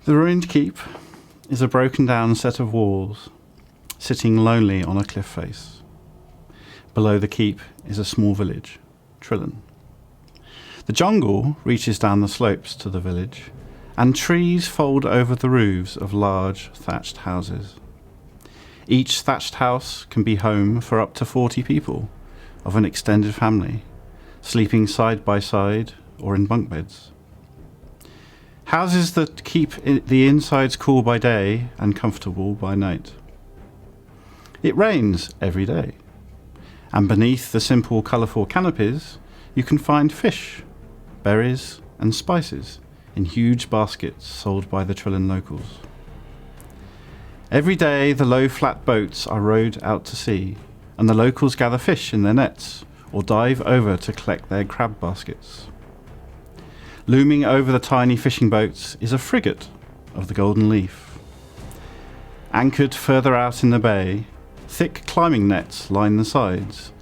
The ruined keep is a broken down set of walls sitting lonely on a cliff face. Below the keep is a small village, Trillin. The jungle reaches down the slopes to the village, and trees fold over the roofs of large thatched houses. Each thatched house can be home for up to 40 people of an extended family, sleeping side by side or in bunk beds. Houses that keep the insides cool by day and comfortable by night. It rains every day, and beneath the simple, colourful canopies, you can find fish, berries, and spices in huge baskets sold by the Trillin locals. Every day, the low, flat boats are rowed out to sea, and the locals gather fish in their nets or dive over to collect their crab baskets. Looming over the tiny fishing boats is a frigate of the Golden Leaf. Anchored further out in the bay, thick climbing nets line the sides,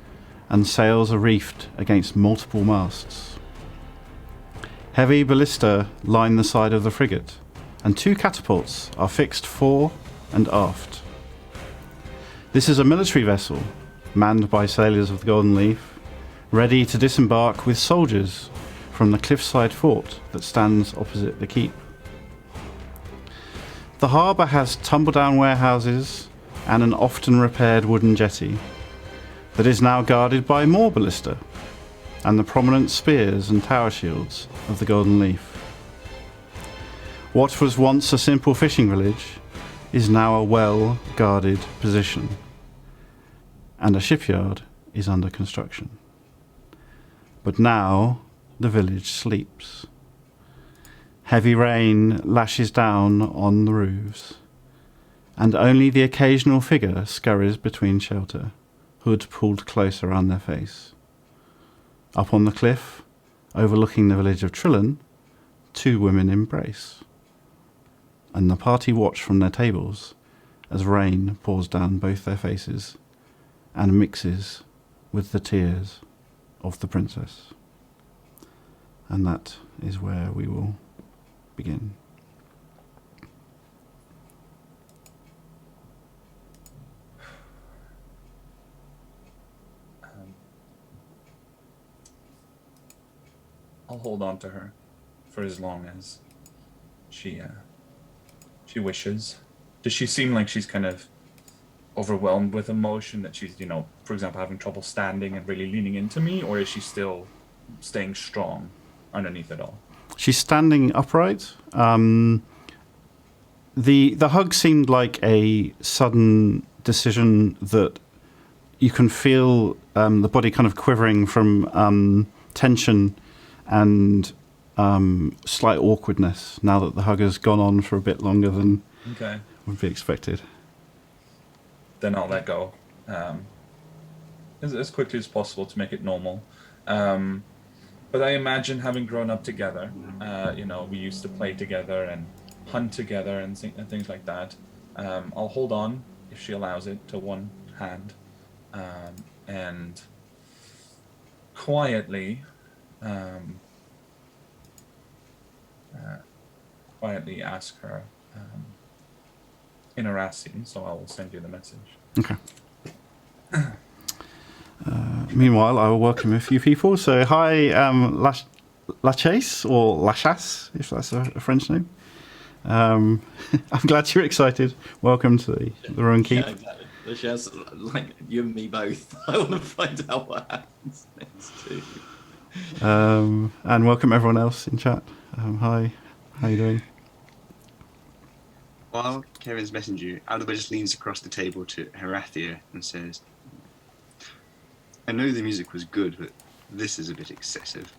and sails are reefed against multiple masts. Heavy ballista line the side of the frigate, and 2 catapults are fixed fore and aft. This is a military vessel, manned by sailors of the Golden Leaf, ready to disembark with soldiers from the cliffside fort that stands opposite the keep. The harbour has tumble-down warehouses and an often repaired wooden jetty that is now guarded by more ballista and the prominent spears and tower shields of the Golden Leaf. What was once a simple fishing village is now a well-guarded position, and a shipyard is under construction. But now the village sleeps. Heavy rain lashes down on the roofs, and only the occasional figure scurries between shelter, hood pulled close around their face. Up on the cliff, overlooking the village of Trillin, 2 women embrace, and the party watch from their tables as rain pours down both their faces and mixes with the tears of the princess. And that is where we will begin. I'll hold on to her for as long as she wishes. Does she seem like she's kind of overwhelmed with emotion, that she's, for example, having trouble standing and really leaning into me, or is she still staying strong underneath it all? She's standing upright. The hug seemed like a sudden decision that you can feel the body kind of quivering from tension and slight awkwardness now that the hug has gone on for a bit longer than would be expected. Then I'll let go as quickly as possible to make it normal. But I imagine, having grown up together, we used to play together and hunt together and things like that. I'll hold on, if she allows it, to one hand and quietly ask her in Irasi, so I will send you the message. Okay. Meanwhile, I will welcome a few people. So, hi, Lachase, or Lachas, if that's a French name. I'm glad you're excited. Welcome to the Ruin Keep. Yeah, exactly. Lachase, like you and me both. I want to find out what happens next too. And welcome everyone else in chat. Hi, how you doing? While Kevin's messaging you, Aldri just leans across the table to Herathia and says, I know the music was good, but this is a bit excessive.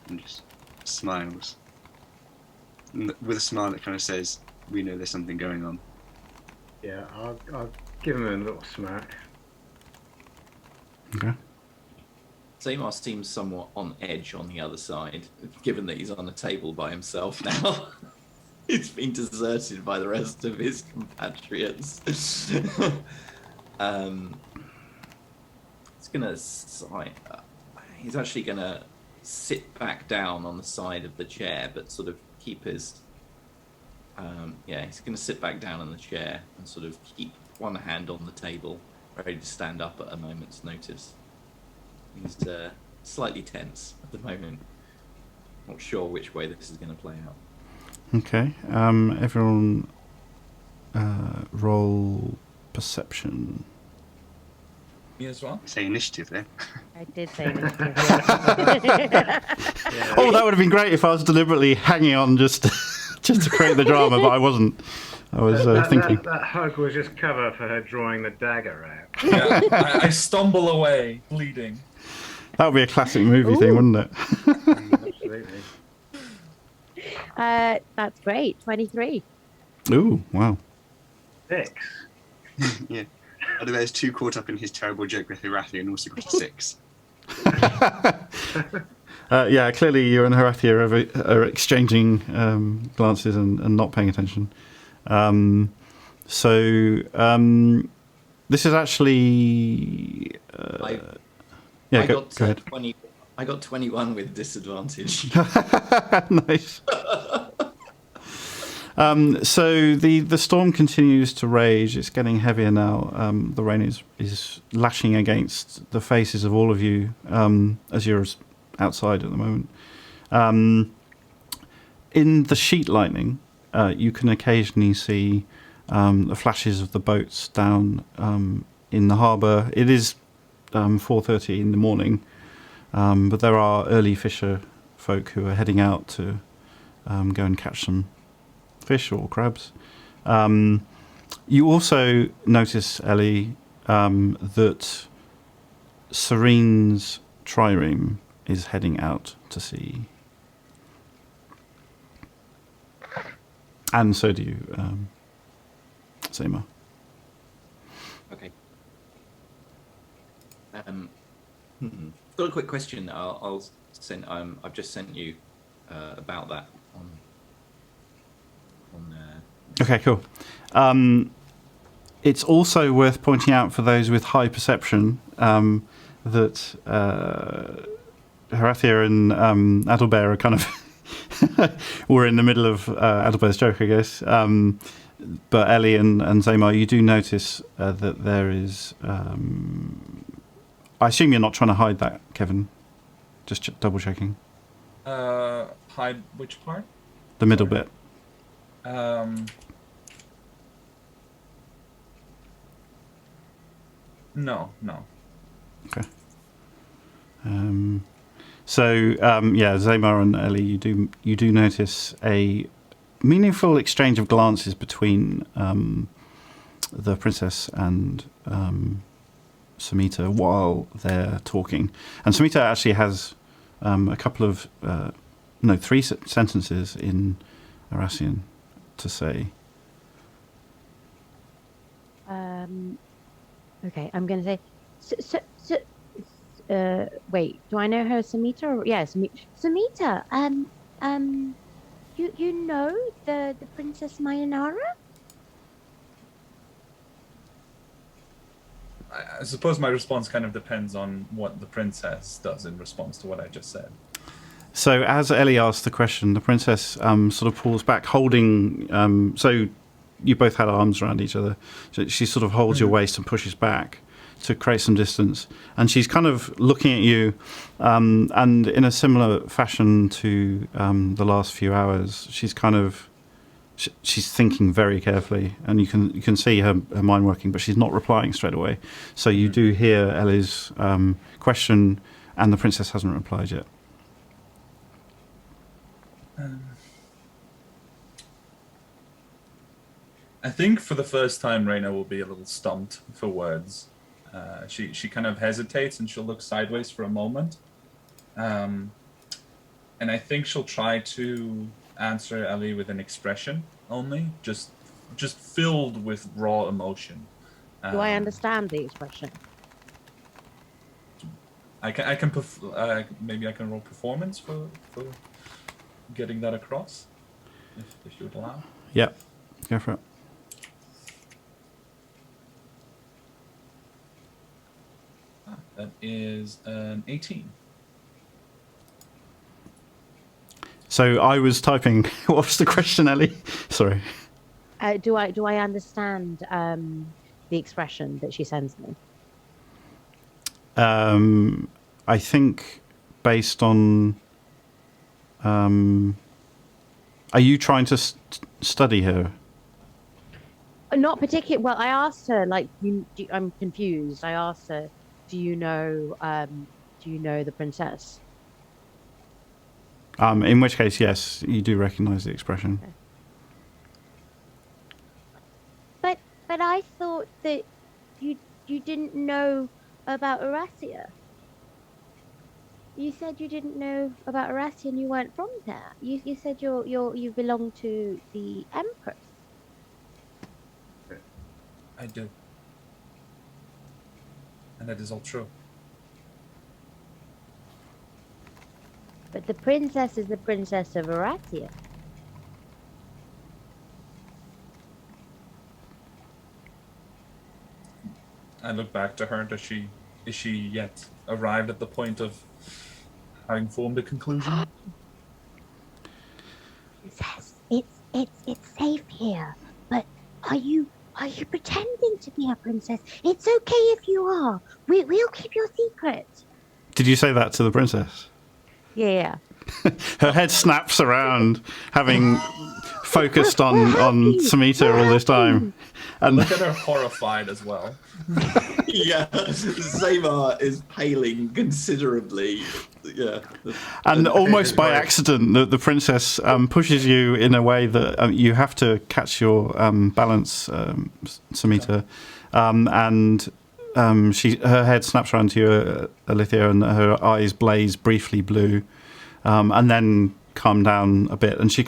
And just smiles. With a smile that kind of says, we know there's something going on. Yeah, I'll give him a little smack. Okay. Seymour seems somewhat on edge on the other side, given that he's on a table by himself now. He's been deserted by the rest of his compatriots. He's actually gonna sit back down on the side of the chair, but sort of keep his Yeah, he's going to sit back down in the chair and sort of keep one hand on the table, ready to stand up at a moment's notice. He's slightly tense at the moment. Not sure which way this is going to play out. Okay. Everyone roll perception. Me as well. Say initiative then. I did say initiative. Oh, that would have been great if I was deliberately hanging on just to create the drama, but I wasn't. I was thinking. That hug was just cover for her drawing the dagger out. Yeah, I stumble away, bleeding. That would be a classic movie thing, wouldn't it? Absolutely. That's great. 23. Ooh, wow. 6. Yeah. Otherwise, too caught up in his terrible joke with Hirathi and also got a 6. Yeah, clearly you and Horathia are exchanging glances and not paying attention. This is actually... I go ahead. 20. I got 21 with disadvantage. Nice. So the storm continues to rage. It's getting heavier now. The rain is lashing against the faces of all of you as you're outside at the moment. In the sheet lightning, you can occasionally see the flashes of the boats down in the harbour. It is 4:30 in the morning, but there are early fisher folk who are heading out to go and catch some fish or crabs. You also notice, Ellie, that Serene's trireme is heading out to sea. And so do you, Zema. Okay. Got a quick question. I'll send. I've just sent you about that on. Okay, cool. It's also worth pointing out for those with high perception that Horathia and Adalbert are kind of we're in the middle of Adalbert's joke, I guess. But Ellie and Zamar, you do notice that there is... I assume you're not trying to hide that, Kevin. Just double checking. Hide which part? The middle bit. No. Okay. Zamar and Ellie, you do notice a meaningful exchange of glances between the princess and Samita while they're talking. And Samita actually has a couple of, three sentences in Arassian to say. Okay, I'm going to say... wait, do I know her, Samita? Or, yeah, Samita, you know the Princess Mayanara? I suppose my response kind of depends on what the princess does in response to what I just said. So as Ellie asks the question, the princess sort of pulls back, holding... so you both had arms around each other. So she sort of holds your waist and pushes back to create some distance. And she's kind of looking at you, and in a similar fashion to the last few hours, she's kind of... She's thinking very carefully, and you can see her mind working, but she's not replying straight away. So you do hear Ellie's question, and the princess hasn't replied yet. I think for the first time, Rayna will be a little stumped for words. She kind of hesitates, and she'll look sideways for a moment. And I think she'll try to answer Ellie with an expression only, just filled with raw emotion. Do I understand the expression? Maybe I can roll performance for getting that across, if you would allow. Yeah, go for it. That is an 18. So I was typing. What was the question, Ellie? Sorry. Do I understand the expression that she sends me? I think based on. Are you trying to study her? Not particular. Well, I asked her, like, I'm confused. I asked her, do you know the princess? In which case, yes, you do recognise the expression. Okay. But I thought that you didn't know about Eurasia. You said you didn't know about Eurasia and you weren't from there. You said you belong to the Empress. I do. And that is all true. But the princess is the princess of Eurasia. I look back to her. Is she yet arrived at the point of having formed a conclusion? Princess, it's safe here. But are you pretending to be a princess? It's okay if you are. We'll keep your secret. Did you say that to the princess? Yeah. Her head snaps around, having focused on Samita all this time. And Look at her horrified as well. Yeah, Zamar is paling considerably. Yeah. And almost by accident, the princess pushes you in a way that you have to catch your balance, Samita. And her head snaps around to you, Alithia, and her eyes blaze briefly blue, and then calm down a bit. And she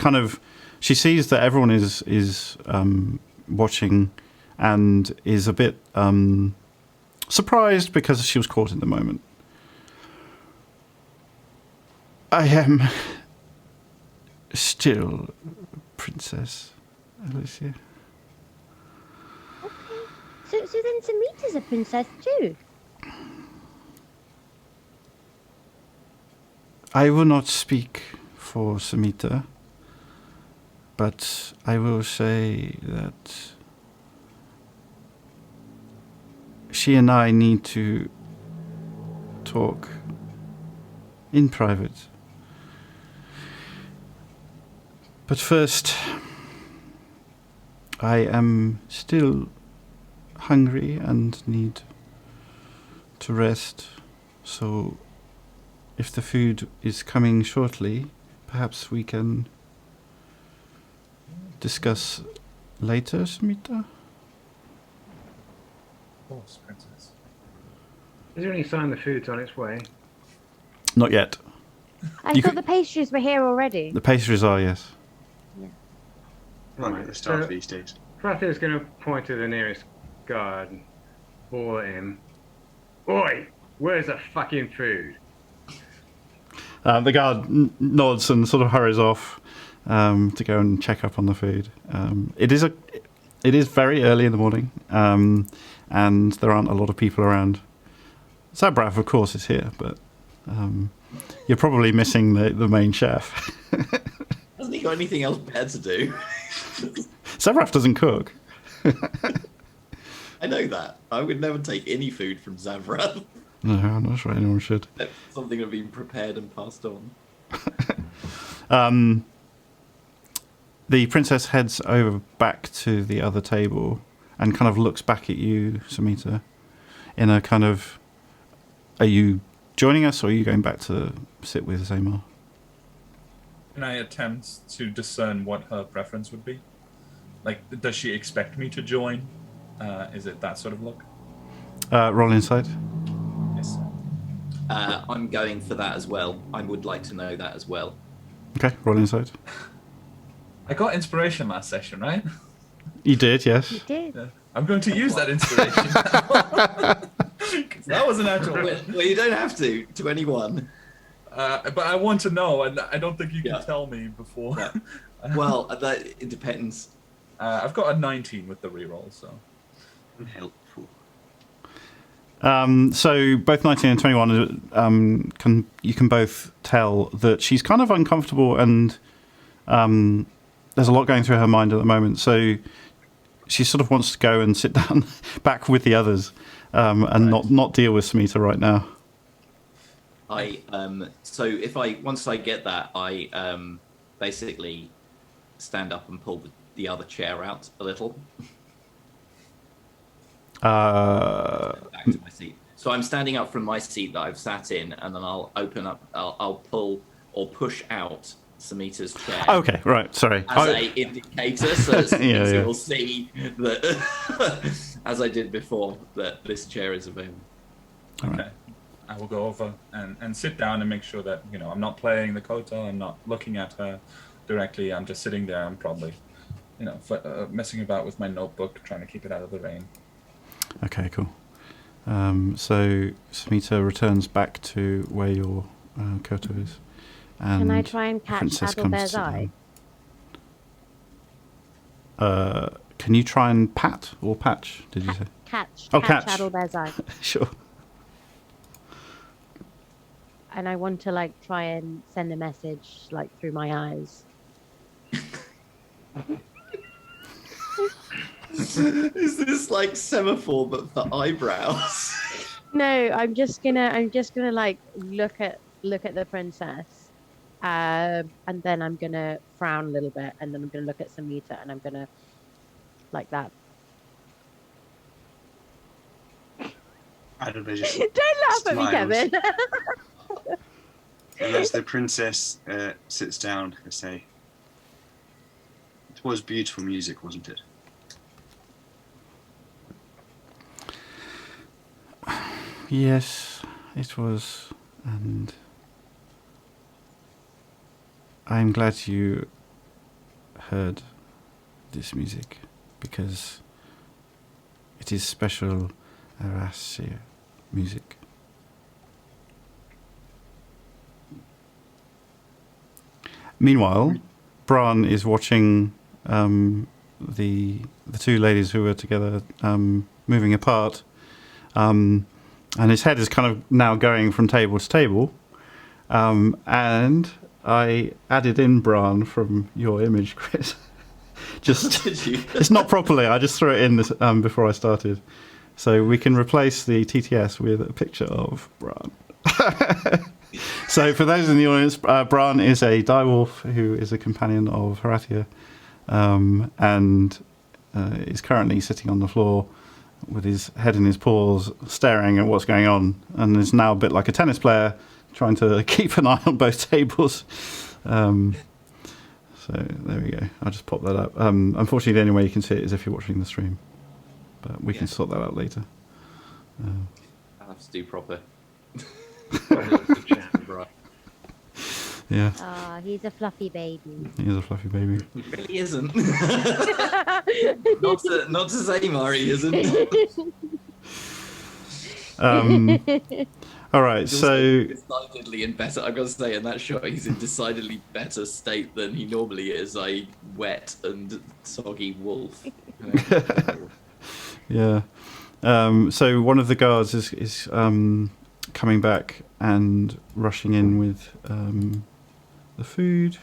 sees that everyone is watching, and is a bit surprised because she was caught in the moment. I am still Princess Alicia. Okay. So then Samita's a princess too. I will not speak for Samita, but I will say that she and I need to talk in private. But first, I am still hungry and need to rest, so if the food is coming shortly, perhaps we can discuss later, Samita? Of course, princess. Is there any sign the food's on its way? Not yet. I thought the pastries were here already. The pastries are, yes. Right at the start of these days. Frathia's going to point to the nearest guard and bawl at him. Oi! Where's the fucking food? The guard nods and sort of hurries off to go and check up on the food. It is very early in the morning, and there aren't a lot of people around. Zabrav, of course, is here, but you're probably missing the main chef. Hasn't he got anything else better to do? Zabrav doesn't cook. I know that. I would never take any food from Zavrav. No, I'm not sure anyone should. That's something that had been prepared and passed on. The princess heads over back to the other table and kind of looks back at you, Samita, in a kind of, are you joining us or are you going back to sit with Zamar? Can I attempt to discern what her preference would be? Like, does she expect me to join? Is it that sort of look? Roll insight. Yes. I'm going for that as well. I would like to know that as well. Okay, roll insight. I got inspiration last session, right? You did, yes. You did. Yeah. I'm going to use that inspiration. 'Cause that was an actual win. Well, you don't have to anyone. But I want to know, and I don't think you can tell me before. Yeah. Well, it depends. I've got a 19 with the reroll, so. Helpful. So both 19 and 21 you can both tell that she's kind of uncomfortable, and there's a lot going through her mind at the moment. So she sort of wants to go and sit down back with the others, and not deal with Smita right now. So once I get that, I basically stand up and pull the other chair out a little. Back to my seat. So I'm standing up from my seat that I've sat in, and then I'll open up. I'll pull or push out Samita's chair. Okay, right. Sorry. As a indicator, so Samita will see that, as I did before, that this chair is available. All right. Okay. I will go over and sit down and make sure that, I'm not playing the koto, I'm not looking at her directly, I'm just sitting there, I'm probably, messing about with my notebook, trying to keep it out of the rain. Okay, cool. So Smita returns back to where your koto is. And Can I try and catch Princess Adelbear's comes to eye? can you try and pat or patch, did you say? Catch catch. Adelbear's eye. Sure. And I want to try and send a message through my eyes. Is this like semaphore but for eyebrows? No, I'm just gonna look at the princess, and then I'm gonna frown a little bit, and then I'm gonna look at Samita, and I'm gonna like that. Adelbear just Don't laugh at me, smiles. Kevin. And as the princess sits down, I say, "It was beautiful music, wasn't it?" Yes, it was, and I'm glad you heard this music, because it is special Garcia music. Meanwhile, Bran is watching the two ladies who were together moving apart, and his head is kind of now going from table to table. And I added in Bran from your image, Chris. Just Did you? it's not properly. I just threw it in this, before I started, so we can replace the TTS with a picture of Bran. So for those in the audience, Bran is a direwolf who is a companion of Horatia, and is currently sitting on the floor with his head in his paws, staring at what's going on, and is now a bit like a tennis player, trying to keep an eye on both tables. So there we go. I'll just pop that up. Unfortunately, the only way you can see it is if you're watching the stream, but we can sort that out later. I'll have to do proper. Right. Yeah, Ah, he's a fluffy baby. he is a fluffy baby. He really isn't. not to say Mari isn't. All right, He's so also decidedly in better. I've got to say, in that shot, he's in decidedly better state than he normally is. A wet and soggy wolf. yeah. So one of the guards is coming back and rushing in with the food.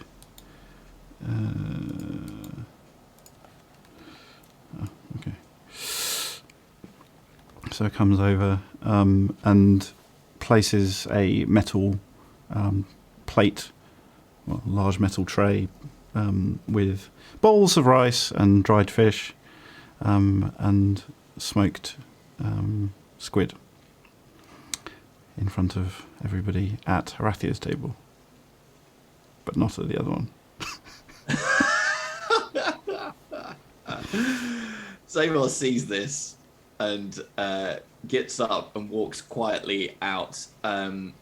Okay. So it comes over and places a metal plate, well, large metal tray with bowls of rice and dried fish and smoked squid in front of everybody at Horathia's table, but not at the other one. Zamor sees this and gets up and walks quietly out and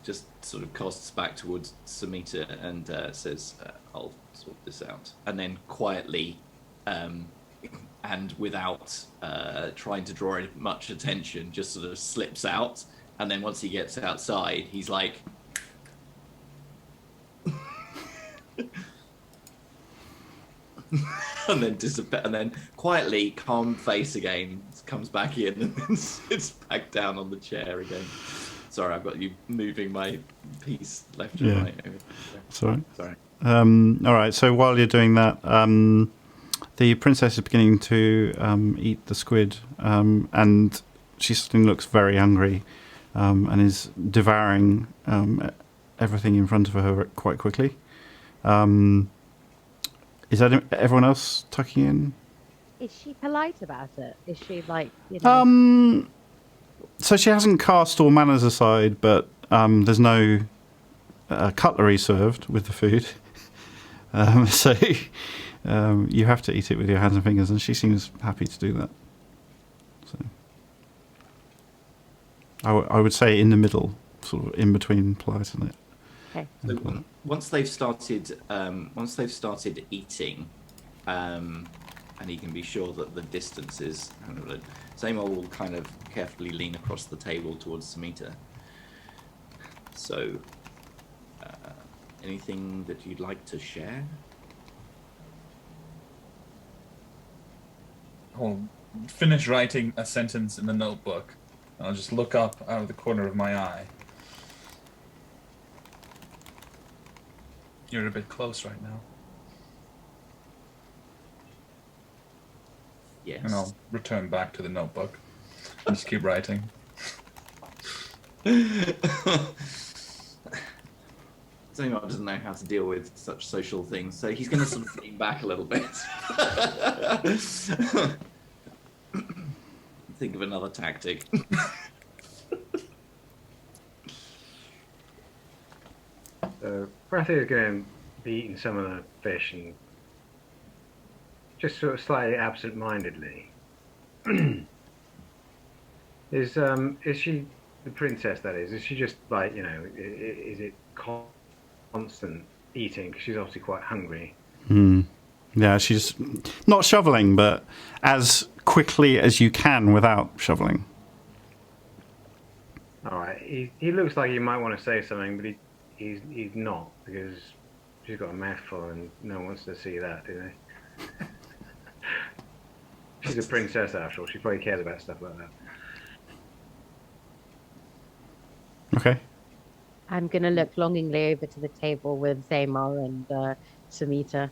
just sort of casts back towards Samita and says, I'll sort this out. And then quietly and without trying to draw much attention, just sort of slips out. And then once he gets outside, he's like... and then quietly, calm face again, comes back in and then sits back down on the chair again. Sorry, I've got you moving my piece left and right. Sorry. Sorry. All right. So while you're doing that, the princess is beginning to eat the squid, and she suddenly looks very hungry, and is devouring everything in front of her quite quickly. Is that everyone else tucking in? Is she polite about it? Is she like, you know? So she hasn't cast all manners aside, but there's no cutlery served with the food. So you have to eat it with your hands and fingers, and she seems happy to do that. So I would say in the middle, sort of in between polite and it. Okay. So once they've started eating, and he can be sure that the distance is. Zamar will kind of carefully lean across the table towards Samita. So, anything that you'd like to share? I'll finish writing a sentence in the notebook. I'll just look up out of the corner of my eye. You're a bit close right now. Yes. And I'll return back to the notebook and just keep writing. Zamar doesn't know how to deal with such social things, so he's going to sort of lean back a little bit. Think of another tactic. So Brathy is going to be eating some of the fish and just sort of slightly absent-mindedly. Is she the princess? That is she just like, you know? Is it constant eating? Because she's obviously quite hungry. Yeah, she's not shoveling, but as quickly as you can without shoveling. All right. He looks like he might want to say something, but he's not, because she's got a mouthful and no one wants to see that, do they? She's a princess after all. She probably cares about stuff like that. Okay. I'm going to look longingly over to the table with Zamar and Samita.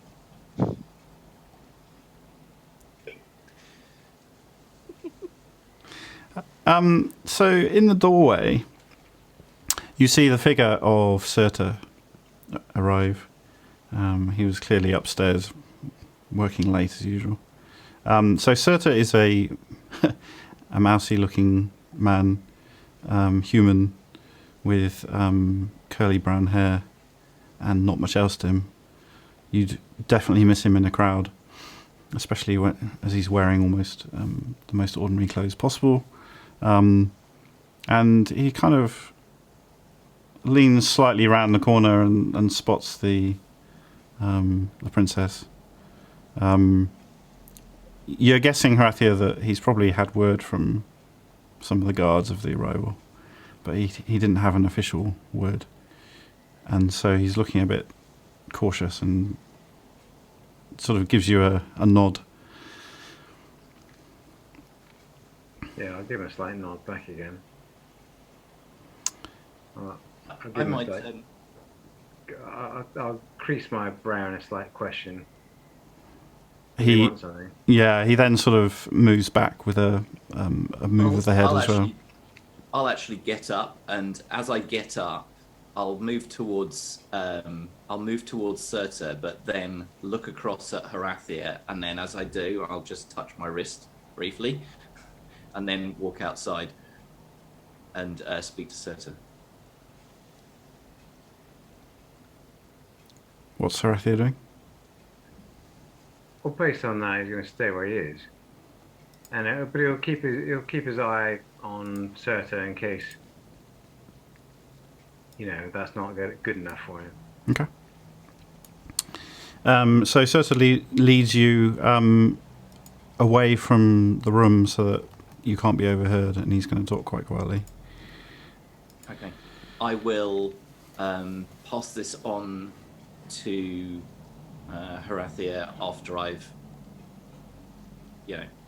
So in the doorway, you see the figure of Surta arrive. He was clearly upstairs, working late as usual. So Surta is a mousy-looking man, human, with curly brown hair and not much else to him. You'd definitely miss him in a crowd, especially as he's wearing almost the most ordinary clothes possible. And he kind of leans slightly round the corner and spots the princess. You're guessing, Horathia, that he's probably had word from some of the guards of the arrival, but he didn't have an official word, and so he's looking a bit cautious and sort of gives you a nod. Yeah, I'll give him a slight nod back again. I'll crease my brow in a slight question. He want something? Yeah, he then sort of moves back with a move of the head as well. I'll actually get up, and as I get up, I'll move towards Surta, but then look across at Horathia, and then as I do, I'll just touch my wrist briefly, and then walk outside and speak to Surta. What's Horathia doing? Well, based on that, he's going to stay where he is, and but he'll keep his eye on Surta in case, you know, that's not good enough for him. Okay. So Surta leads you away from the room so that you can't be overheard, and he's going to talk quite quietly. Okay. I will pass this on to Horathia after I've,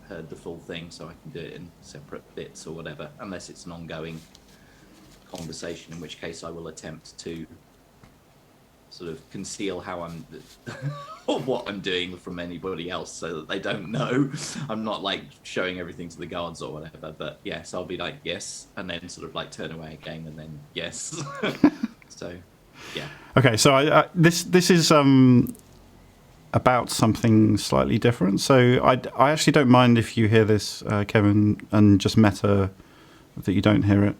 heard the full thing, so I can do it in separate bits or whatever, unless it's an ongoing conversation, in which case I will attempt to sort of conceal how I'm or what I'm doing from anybody else, so that they don't know. I'm not like showing everything to the guards or whatever, but yes, I'll be like yes, and then sort of like turn away again, and then yes. So yeah. Okay, so this is about something slightly different. So I actually don't mind if you hear this, Kevin, and just meta that you don't hear it.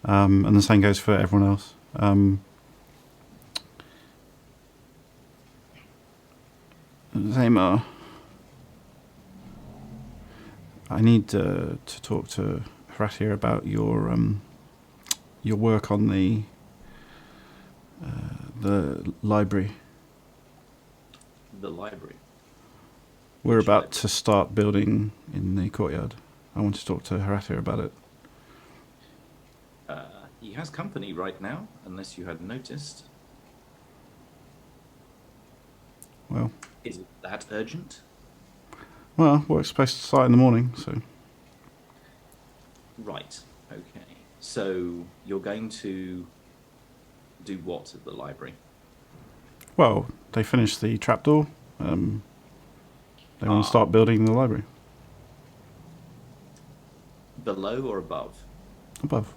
And the same goes for everyone else. Zaymar, I need to talk to Hratia about your work on the library. The library. We're about to start building in the courtyard. I want to talk to Hratia about it. He has company right now, unless you had noticed. Well, is it that urgent? Well, we're supposed to start in the morning, so. Right. Okay. So you're going to do what at the library? Well, they finished the trapdoor. They want to start building the library. Below or above? Above.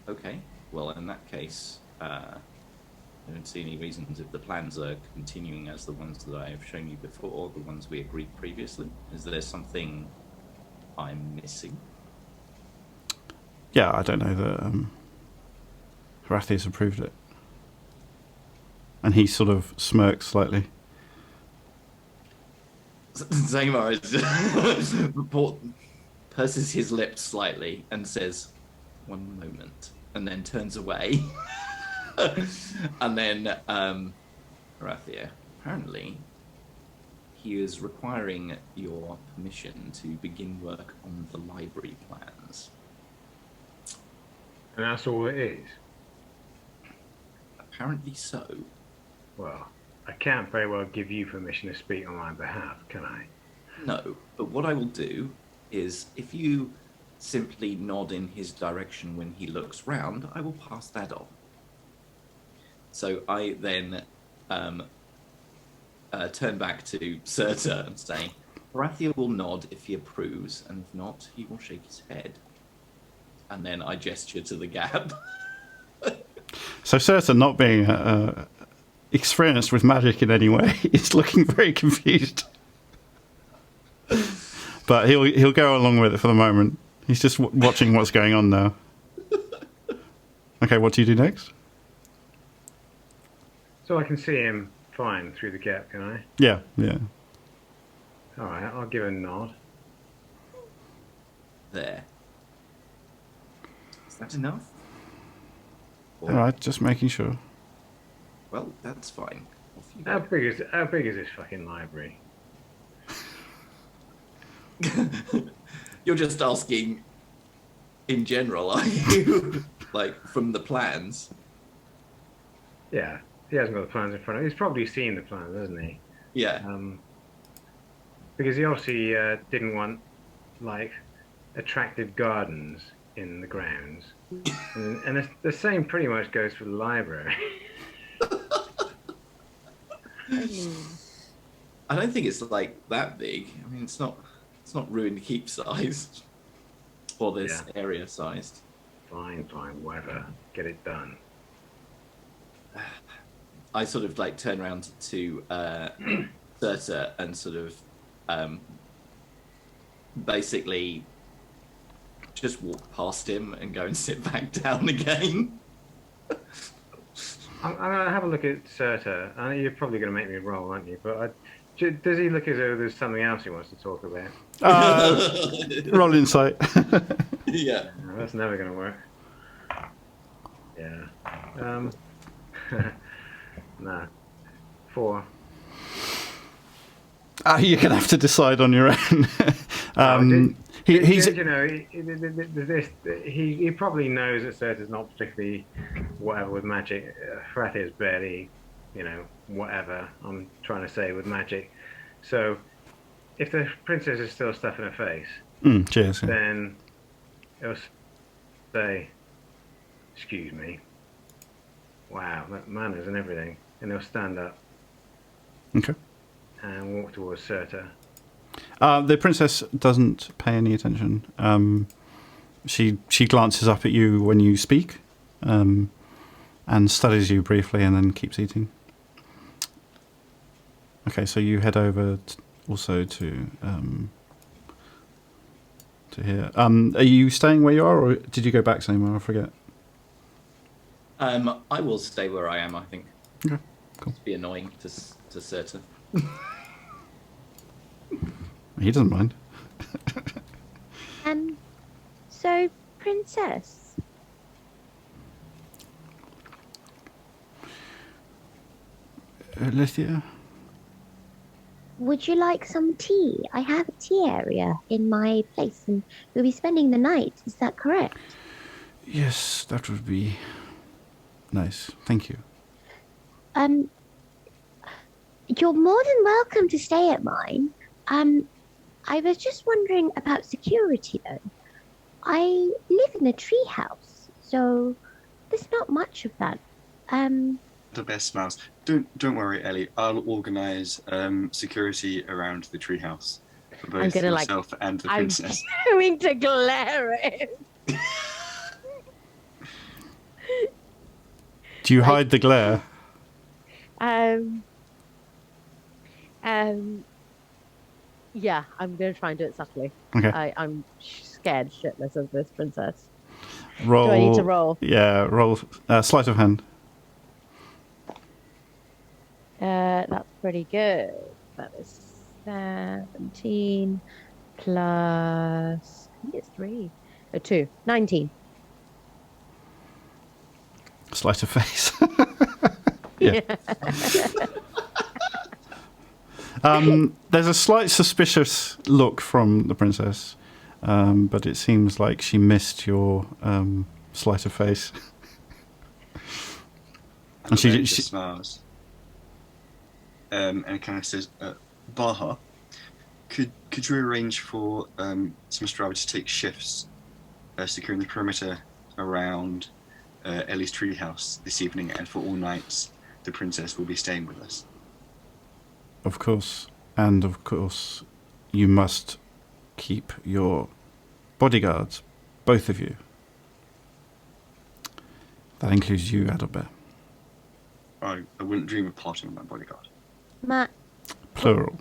Okay. Well, in that case, I don't see any reasons if the plans are continuing as the ones that I have shown you before, or the ones we agreed previously. Is there something I'm missing? Yeah, I don't know that Hrathia's approved it. And he sort of smirks slightly. Zaymar purses his lips slightly and says, "One moment," and then turns away. And then Hrathia, apparently he is requiring your permission to begin work on the library plans. And that's all it is? Apparently so. Well, I can't very well give you permission to speak on my behalf, can I? No, but what I will do is, if you simply nod in his direction when he looks round, I will pass that on. So I then turn back to Serta and say, Hrathia will nod if he approves, and if not, he will shake his head. And then I gesture to the gap. So Serta, not being experienced with magic in any way, is looking very confused. But he'll go along with it for the moment. He's just watching what's going on now. Okay, what do you do next? So I can see him fine through the gap, can I? Yeah, yeah. All right, I'll give a nod. There. Is that enough? Or, All right, just making sure. well, that's fine. Off you How go. big is this fucking library? You're just asking in general, are you? Like, from the plans? Yeah, he hasn't got the plans in front of him. He's probably seen the plans, hasn't he? Yeah. Because he obviously didn't want, like, attractive gardens in the grounds. And the same pretty much goes for the library. I don't think it's like that big. I mean, it's not ruined keep sized, or this area sized. Fine, whatever. Get it done. I sort of like turn around to Serta and sort of basically just walk past him and go and sit back down again. I'm going to have a look at Serta. I know you're probably going to make me roll, aren't you? But does he look as though there's something else he wants to talk about? Roll insight. Yeah. No, that's never going to work. Yeah. Nah. 4. You're going to have to decide on your own. He's you know, he probably knows that Serta's not particularly whatever with magic. Hrathia's barely, you know, whatever I'm trying to say with magic. So, if the princess is still stuffing her face, Cheers. Yeah. then it'll say, "Excuse me." Wow, that manners and everything. And they'll stand up Okay. and walk towards Serta. The princess doesn't pay any attention. She glances up at you when you speak, and studies you briefly, and then keeps eating. Okay, so you head over also to here. Are you staying where you are, or did you go back somewhere? I forget. I will stay where I am, I think. Okay, cool. It'd be annoying to Serta. He doesn't mind. So, princess, Lithia? would you like some tea? I have a tea area in my place, and we'll be spending the night. Is that correct? Yes, that would be nice. Thank you. You're more than welcome to stay at mine. I was just wondering about security, though. I live in a tree house, so there's not much of that. The best smiles. Don't worry, Ellie. I'll organise security around the treehouse for both gonna, yourself and the princess. I'm going to glare at him. Do you hide the glare? Yeah, I'm going to try and do it subtly. Okay. I'm scared shitless of this princess. Roll. Do I need to roll? Yeah, roll. Sleight of hand. That's pretty good. That is 17 plus... I think it's 3. 2. 19. Sleight of face. Yeah. There's a slight suspicious look from the princess, but it seems like she missed your sleight of face. And she smiles. And kind of says, Baha, could you arrange for some Strava to take shifts securing the perimeter around Ellie's treehouse this evening, and for all nights the princess will be staying with us? Of course. And of course, you must keep your bodyguards, both of you. That includes you, Adalbert. I wouldn't dream of parting with my bodyguard. Plural.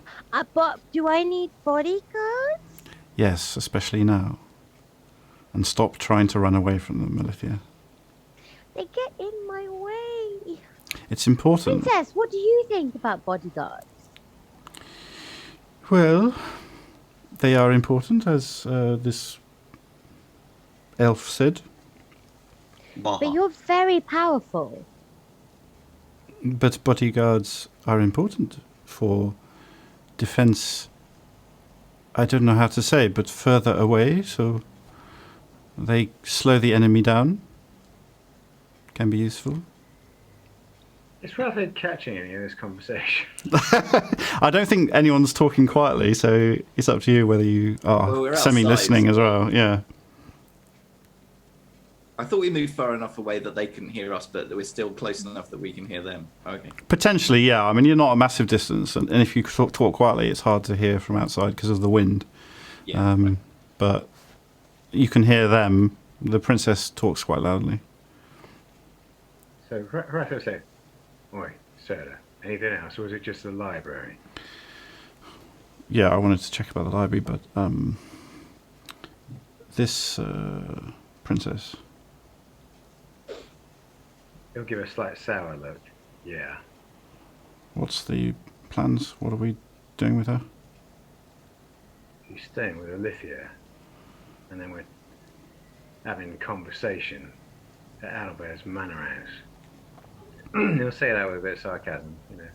But do I need bodyguards? Yes, especially now. And stop trying to run away from them, Alithia. They get in my way. It's important. Princess, what do you think about bodyguards? Well, they are important, as this elf said. Baha. But you're very powerful. But bodyguards are important for defense. I don't know how to say, but further away, so they slow the enemy down. Can be useful. Is Rapid catching any of this conversation? I don't think anyone's talking quietly, so it's up to you whether you are Well, we're semi-listening outside. as well. Yeah. I thought we moved far enough away that they couldn't hear us, but that we're still close enough that we can hear them. Okay. Potentially, yeah. I mean, you're not a massive distance, and if you talk quietly, it's hard to hear from outside because of the wind. Yeah. But you can hear them. The princess talks quite loudly. So Rapid said, "Oi, Serta, anything else, or was it just the library?" Yeah, I wanted to check about the library, but this princess. He'll give a slight sour look. Yeah. What's the plans? What are we doing with her? He's staying with Alithia, and then we're having a conversation at Albert's manor house. He'll say that with a bit of sarcasm, you know.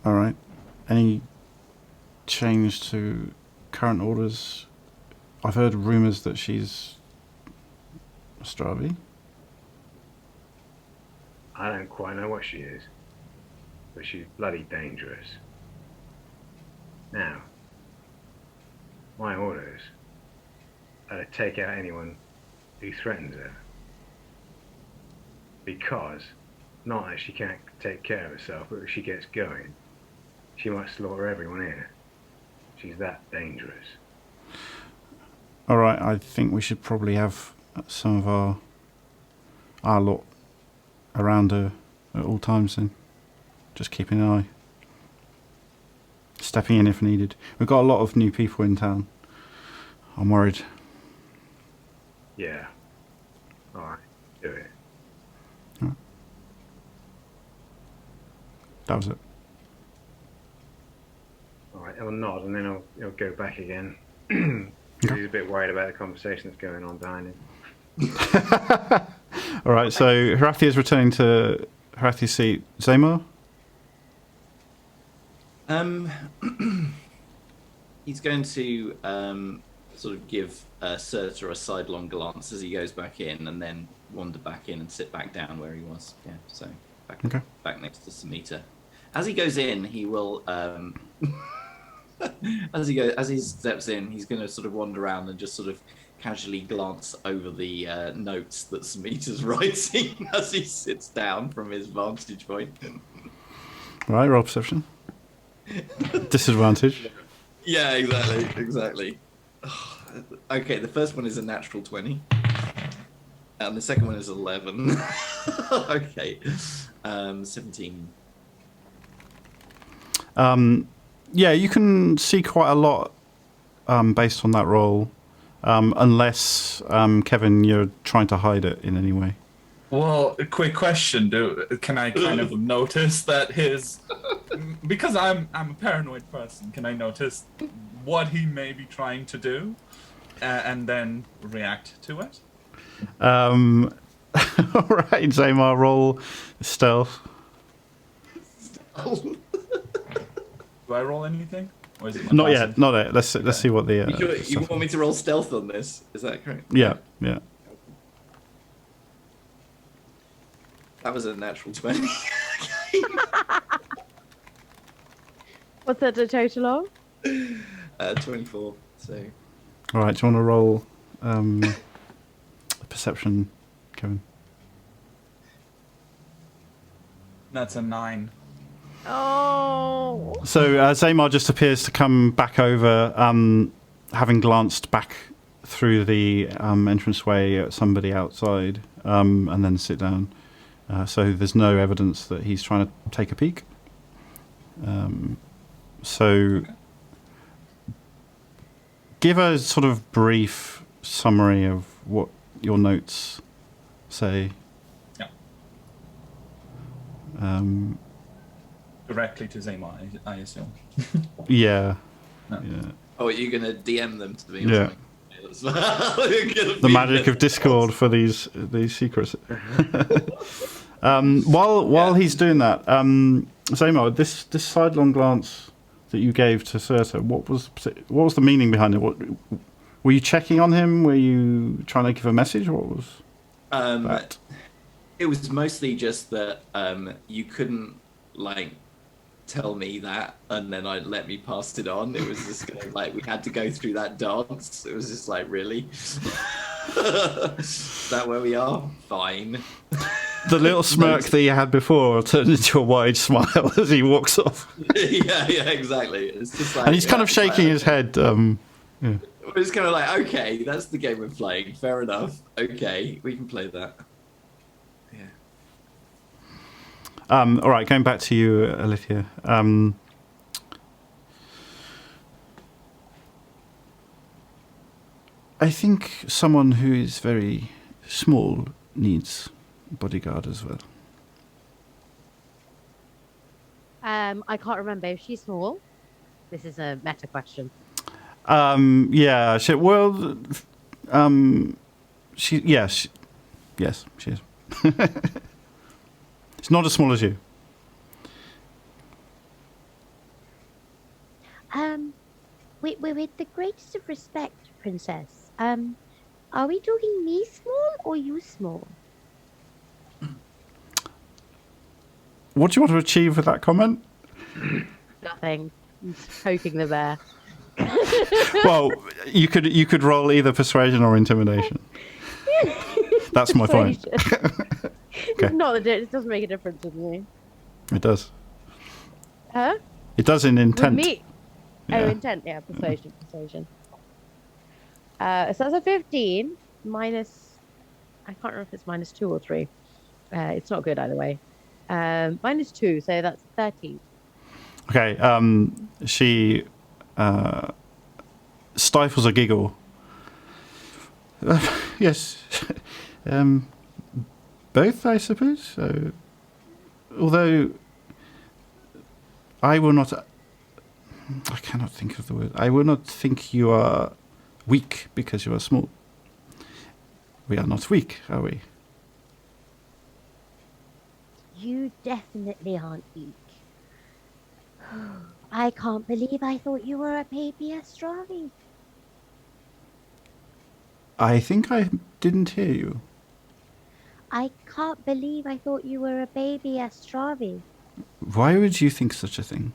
All right. Any change to current orders? I've heard rumours that she's Stravi. I don't quite know what she is. but she's bloody dangerous. Now, my orders are to take out anyone who threatens her. Because, not that she can't take care of herself, but if she gets going, she might slaughter everyone here. She's that dangerous. All right, I think we should probably have some of our lot around her at all times then. Just keeping an eye. Stepping in if needed. We've got a lot of new people in town. I'm worried. Yeah. Alright, do it. That was it. Alright, he'll nod and then he'll go back again. He's a bit worried about the conversation that's going on behind him. All right, so Harathi is returning to Harathi's seat. Zamar? He's going to sort of give Surtur a sidelong glance as he goes back in, and then wander back in and sit back down where he was. Yeah, so back next to Samita. As he goes in, he will. As he steps in, he's going to sort of wander around and just sort of casually glance over the notes that Samita's writing as he sits down from his vantage point. Right, roll perception. Disadvantage. Yeah, exactly. Okay, the first one is a natural 20. And the second one is 11. Okay. 17. Yeah, you can see quite a lot based on that roll, unless, Kevin, you're trying to hide it in any way. Well, a quick question. Can I kind of notice that because I'm a paranoid person, can I notice what he may be trying to do and then react to it? All right, Zamar, roll stealth. Do I roll anything? Or is it my Not passive? yet, not yet. Let's see what the... You want me to roll stealth on this? Is that correct? Yeah. That was a natural 20. What's that a total of? 24. So. All right, do you want to roll perception, Kevin? That's a 9. Oh. So Zamar just appears to come back over, having glanced back through the entranceway at somebody outside, and then sit down. So there's no evidence that he's trying to take a peek. So give a sort of brief summary of what your notes say. Yeah. Directly to Zamar, I assume. Yeah. No. Yeah. Oh, are you going to DM them to me? Yeah. The magic of Discord for these secrets. While he's doing that, Zamar, this sidelong glance that you gave to Surtur, what was the meaning behind it? What were you checking on him? Were you trying to give a message? What was that? It was mostly just that you couldn't tell me that and then let me pass it on. It was just kind of we had to go through that dance. It was just really? Is that where we are? Fine. The little smirk that you had before turned into a wide smile as he walks off. yeah, exactly. It's just and he's kind of shaking his head. Yeah. It's kind of okay, that's the game we're playing. Fair enough. Okay, we can play that. Yeah. All right, going back to you, Alithia. I think someone who is very small needs a bodyguard as well. I can't remember if she's small. This is a meta question. Yeah. She yes, she is. It's not as small as you. With the greatest of respect, Princess, are we talking me small or you small? What do you want to achieve with that comment? Nothing. I'm just poking the bear. Well, you could roll either persuasion or intimidation. That's my point. Okay. Not that it doesn't make a difference with me. It does. Huh? It does in intent. With me? Yeah. Oh, intent. Yeah, persuasion. So that's a 15 minus. I can't remember if it's minus 2 or 3. It's not good either way. Minus 2, so that's 13. Okay. She stifles a giggle. Yes. Both, I suppose. So, although I will not. I cannot think of the word. I will not think you are weak because you are small. We are not weak, are we? You definitely aren't weak. I can't believe I thought you were a baby Astravi. I think I didn't hear you. I can't believe I thought you were a baby Astravi. Why would you think such a thing?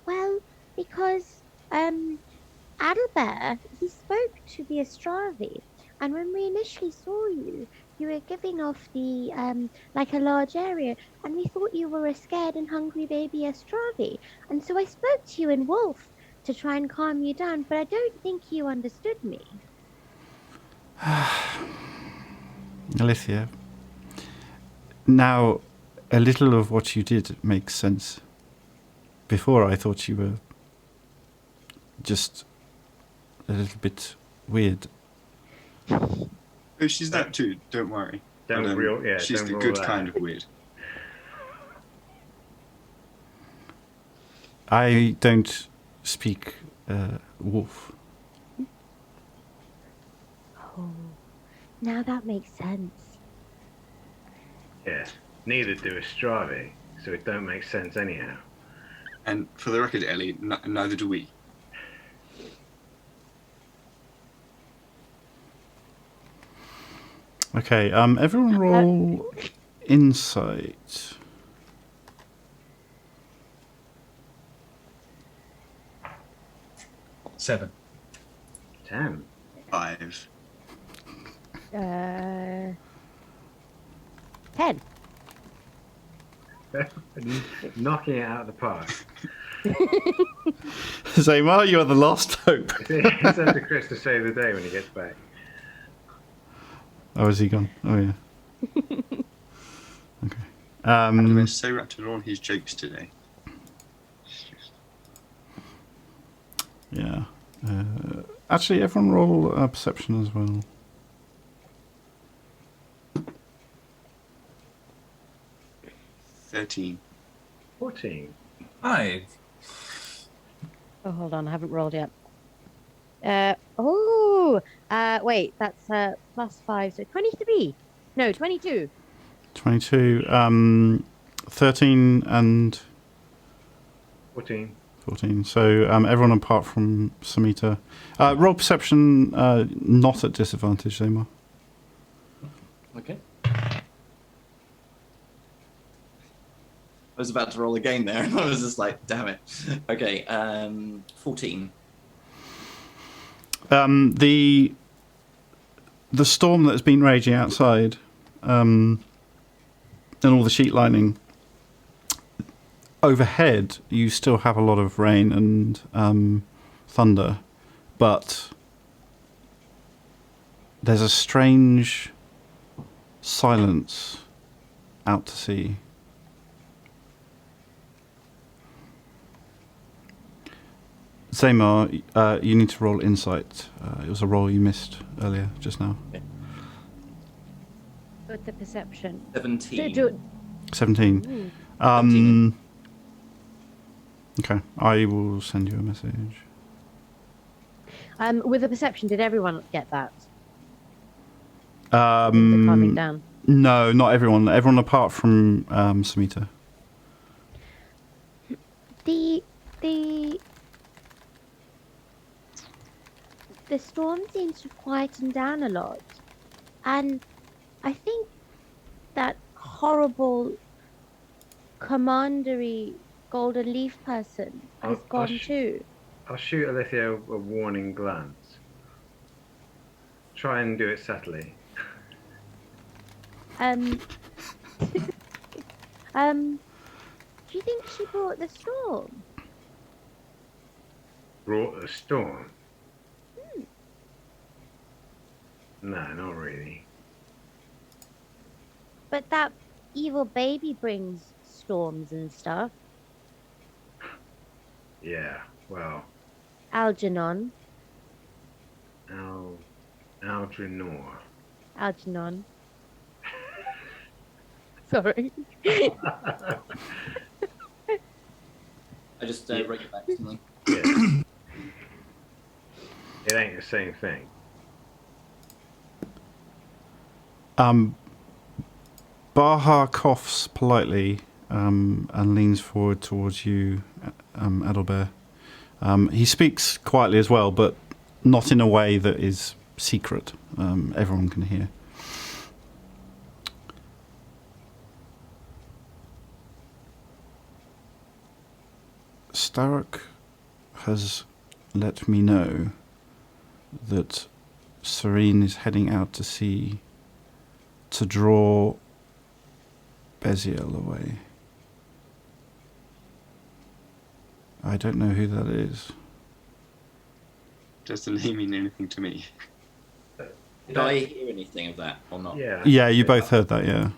Well, because Adalbert, he spoke to the Astravi, and when we initially saw you, you were giving off the like a large area, and we thought you were a scared and hungry baby Astravi, and so I spoke to you in Wolf to try and calm you down, but I don't think you understood me. Alicia, now a little of what you did makes sense. Before I thought you were just a little bit weird. Oh, she's that too, don't worry. Don't But, rule- yeah, she's don't the rule good that kind out. of weird. I don't speak wolf. Oh, now that makes sense. Yeah. Neither do Astravi, so it don't make sense anyhow. And for the record, Ellie, neither do we. Okay, everyone roll insight. Seven. 10. 5. 10. Knocking it out of the park. Zaymar, you are the last hope. It's up to Chris to save the day when he gets back. Oh, is he gone? Oh, yeah. Okay. Adam is so wrapped up on his jokes today. Yeah. Actually, everyone roll perception as well. 13. 14. 5. Oh, hold on, I haven't rolled yet. Wait, that's +5, so 23. No, 22. 22. 13 and 14. 14. So everyone apart from Samita. Roll perception, not at disadvantage, Zaymar. Okay. I was about to roll again there, and I was just like, damn it. Okay, 14. The storm that's been raging outside, and all the sheet lining, overhead you still have a lot of rain and thunder, but there's a strange silence out to sea. Zaymar, you need to roll insight. It was a roll you missed earlier, just now. With the perception. 17. 17. Ooh. 17. Okay, I will send you a message. With the perception, did everyone get that? Things are calming down. No, not everyone. Everyone apart from Samita. The storm seems to quieten down a lot, and I think that horrible commandery golden leaf person has I'll gone too. I'll shoot Alethea a warning glance. Try and do it subtly. Do you think she brought the storm? Brought a storm? No, not really. But that evil baby brings storms and stuff. Yeah, well, Algernon. Aldrinor. Algernon. Sorry. I just bring it back to something. Yeah. It ain't the same thing. Baha coughs politely and leans forward towards you, Adalbert. He speaks quietly as well, but not in a way that is secret. Everyone can hear. Starok has let me know that Serene is heading out to sea to draw Beziel away. I don't know who that is. Does the name mean anything to me? Did I hear anything of that or not? Yeah. Yeah, you both heard that, yeah.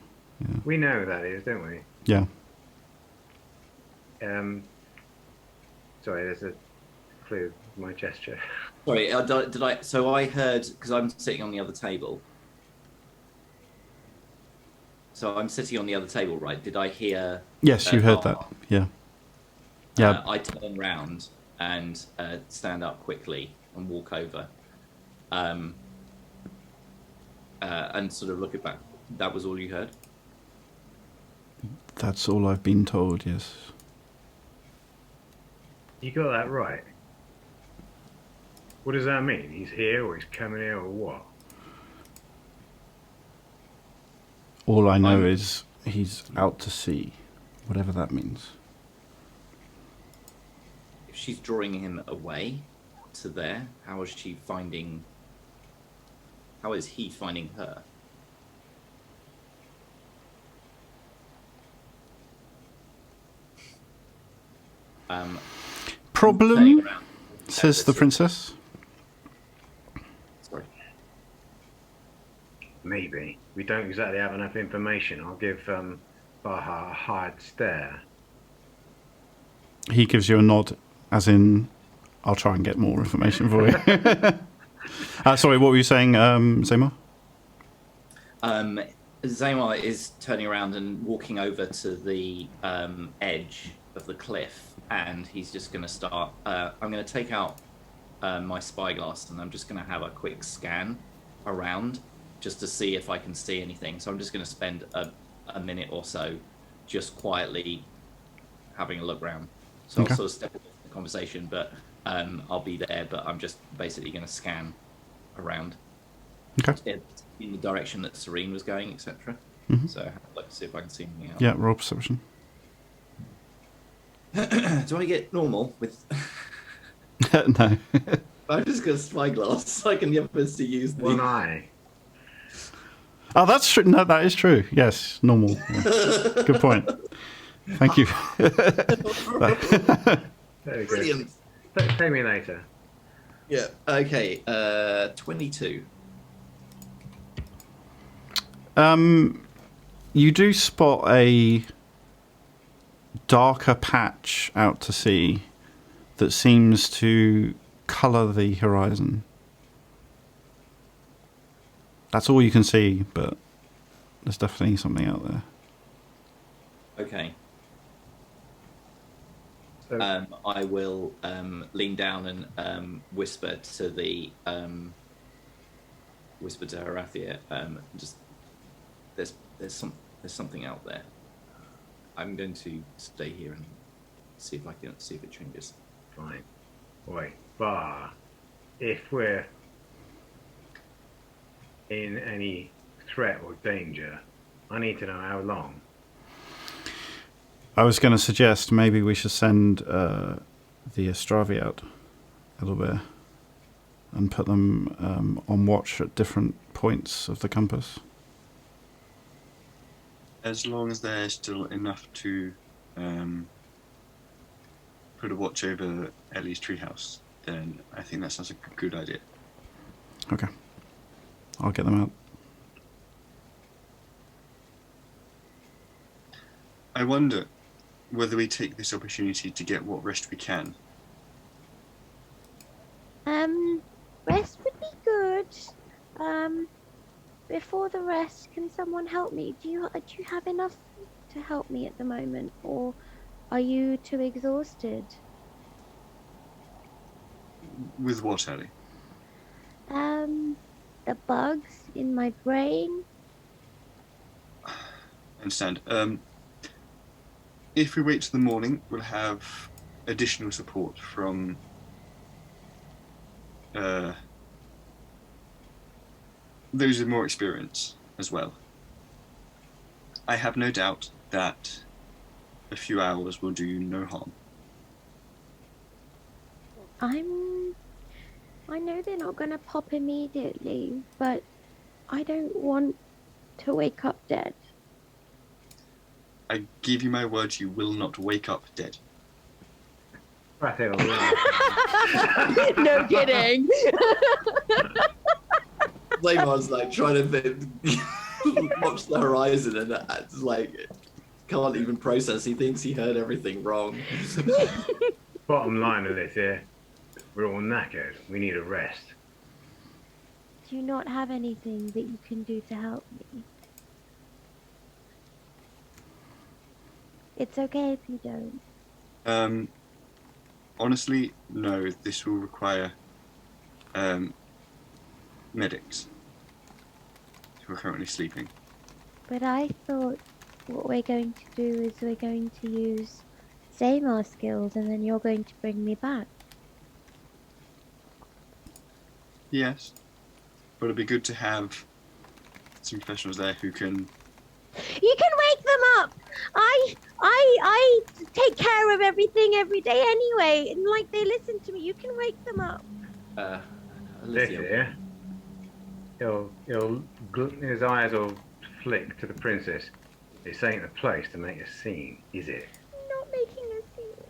We know who that is, don't we? Yeah. Sorry, there's a clue in my gesture. Sorry, did I? So I heard, because I'm sitting on the other table. So I'm sitting on the other table, right? Did I hear? Yes, you heard that. Yeah. Yeah. I turn round and stand up quickly and walk over, and sort of look it back. That was all you heard? That's all I've been told, yes. You got that right. What does that mean? He's here, or he's coming here, or what? All I know is he's out to sea, whatever that means. If she's drawing him away to there, how is he finding her? Problem, says the princess. Sorry. Maybe. We don't exactly have enough information. I'll give Baha a hard stare. He gives you a nod, as in, I'll try and get more information for you. Sorry, what were you saying, Zamar? Zamar is turning around and walking over to the edge of the cliff, and he's just going to start. I'm going to take out my spyglass, and I'm just going to have a quick scan around just to see if I can see anything. So I'm just going to spend a minute or so just quietly having a look around. So Okay. I'll sort of step into the conversation, but I'll be there, but I'm just basically going to scan around. Okay. In the direction that Serene was going, etc. Mhm. So I'd like to see if I can see anything else. Yeah, roll perception. Do I get normal with? No. I'm just got a spyglass, so I can be able to use the. One eye. Oh, that's true. No, that is true. Yes, normal. Yeah. Good point. Thank you. Very good. Brilliant. Pay me later. Yeah. Okay. 22. You do spot a darker patch out to sea that seems to colour the horizon. That's all you can see, but there's definitely something out there. Okay. So, I will lean down and whisper to the whisper to Harathia. Just there's something out there. I'm going to stay here and see if it changes. fine. Wait, but if we're in any threat or danger, I need to know how long. I was going to suggest maybe we should send the Astravi out a little bit and put them on watch at different points of the compass. As long as there's still enough to put a watch over Ellie's treehouse, then I think that sounds like a good idea. Okay. I'll get them out. I wonder whether we take this opportunity to get what rest we can. Rest would be good. Before the rest, can someone help me? Do you have enough to help me at the moment, or are you too exhausted? With what, Ellie? The bugs in my brain. I understand. If we wait till the morning, we'll have additional support from those with more experience as well. I have no doubt that a few hours will do you no harm. I know they're not gonna pop immediately, but I don't want to wake up dead. I give you my word, you will not wake up dead. Raphael, No kidding. Zaymon's like trying to watch the horizon and it's like can't even process. He thinks he heard everything wrong. bottom line of this here, we're all knackered. We need a rest. Do you not have anything that you can do to help me? It's okay if you don't. Honestly, no. This will require medics who are currently sleeping. But I thought what we're going to do is we're going to use Zamar's skills and then you're going to bring me back. Yes, but it'd be good to have some professionals there who can. You can wake them up! I take care of everything every day anyway, and like they listen to me. You can wake them up. This Alicia, here, his eyes will flick to the princess. This ain't the place to make a scene, is it? I'm not making a scene.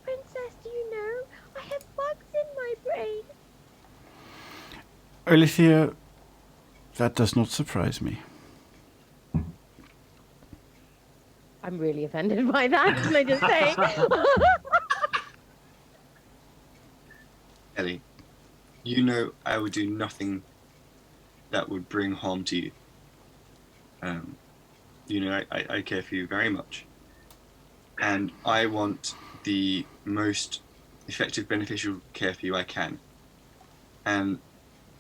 Princess, do you know? I have bugs in my brain. Olithia, that does not surprise me. I'm really offended by that, can I just say? Ellie, you know I would do nothing that would bring harm to you. You know I care for you very much. And I want the most effective, beneficial care for you I can. And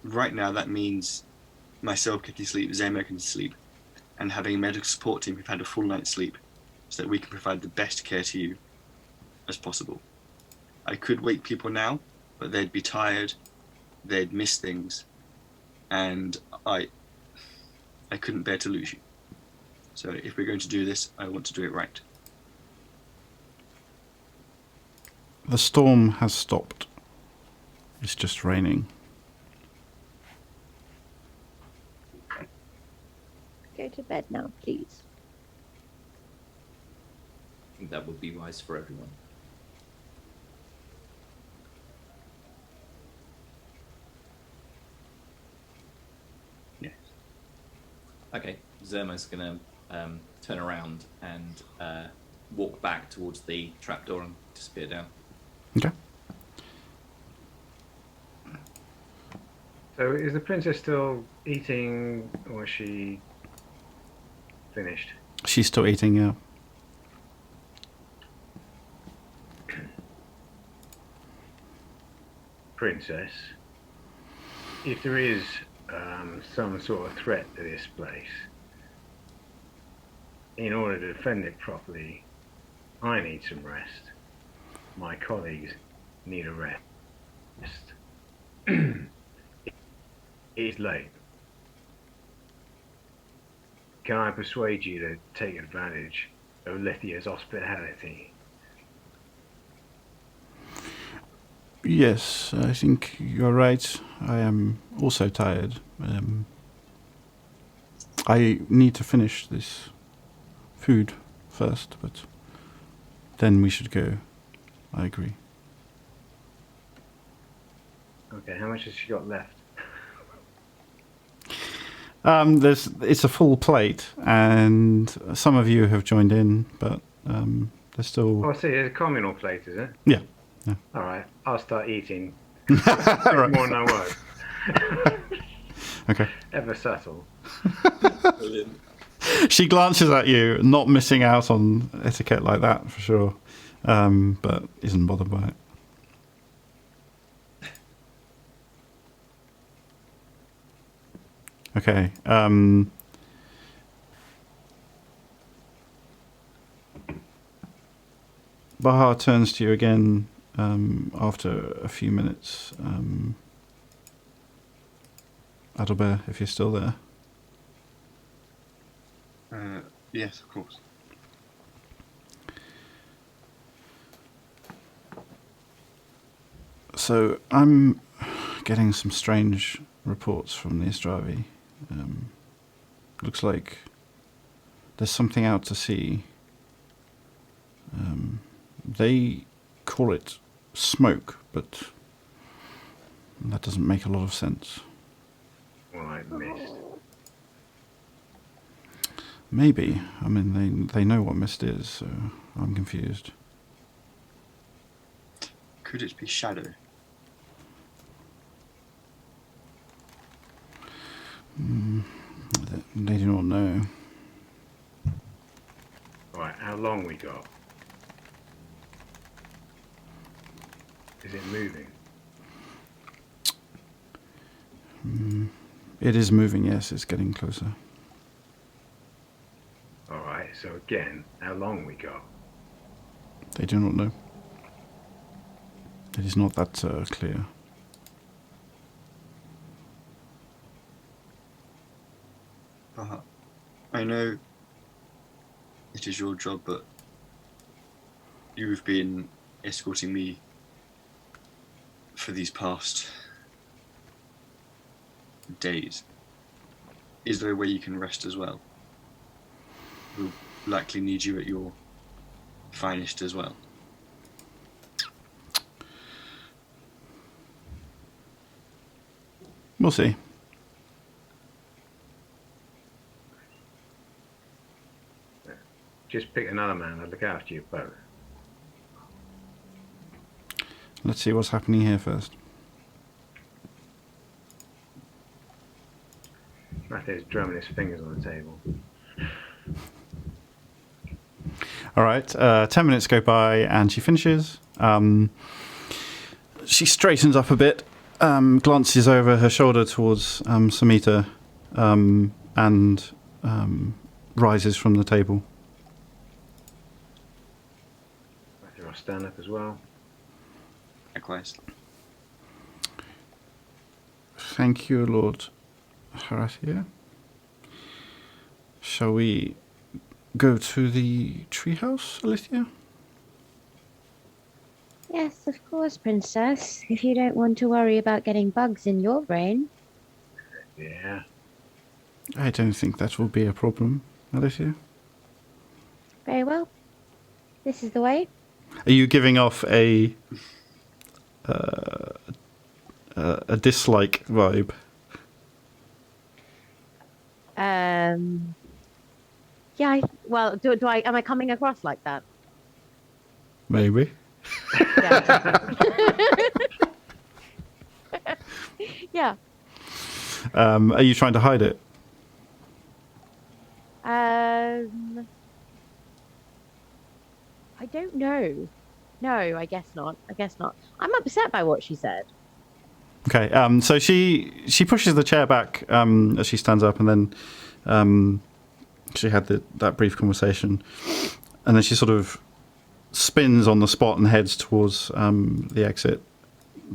right now that means myself getting sleep, Zamar getting sleep, and having a medical support team who've had a full night's sleep so that we can provide the best care to you as possible. I could wake people now, but they'd be tired, they'd miss things, and I couldn't bear to lose you. So if we're going to do this, I want to do it right. The storm has stopped. It's just raining. Go to bed now, please. I think that would be wise for everyone. Yes. Okay, Zerma's gonna turn around and walk back towards the trapdoor and disappear down. Okay. So is the princess still eating, or is she finished? She's still eating, yeah. Princess, if there is some sort of threat to this place, in order to defend it properly, I need some rest. My colleagues need a rest. It's late. Can I persuade you to take advantage Olithia's hospitality. Yes, I think you're right. I am also tired. I need to finish this food first, but then we should go. I agree. Okay, how much has she got left? It's a full plate, and some of you have joined in, but there's still. Oh, I see. It's a communal plate, is it? Yeah. All right, I'll start eating. Right. More than I was. Okay. Ever subtle. Brilliant. She glances at you, not missing out on etiquette like that for sure, but isn't bothered by it. Okay. Bahar turns to you again after a few minutes. Adalbert, if you're still there. Yes, of course. So I'm getting some strange reports from the Astravi. Looks like there's something out to sea. They call it smoke, but that doesn't make a lot of sense. More like mist. Maybe. I mean, they know what mist is, so I'm confused. Could it be shadow? They do not know. Right, how long we got? Is it moving? It is moving, yes, it's getting closer. Alright, so again, how long we got? They do not know. It is not that clear. I know it is your job, but you've been escorting me for these past days. Is there a way you can rest as well? We'll likely need you at your finest as well. We'll see. Just pick another man, I'll look after you both. Let's see what's happening here first. Matthew's drumming his fingers on the table. All right, 10 minutes go by and she finishes. She straightens up a bit, glances over her shoulder towards Samita, and rises from the table. Matthew, I'll stand up as well. Likewise. Thank you, Lord Horatia. Shall we go to the treehouse, Alicia? Yes, of course, Princess. If you don't want to worry about getting bugs in your brain. Yeah. I don't think that will be a problem, Alicia. Very well. This is the way. Are you giving off a dislike vibe? Yeah, well, do I, am I coming across like that? Maybe. Yeah. Yeah. Are you trying to hide it? I don't know. No, I guess not. I'm upset by what she said. Okay. So she pushes the chair back as she stands up, and then she had that brief conversation, and then she sort of spins on the spot and heads towards the exit.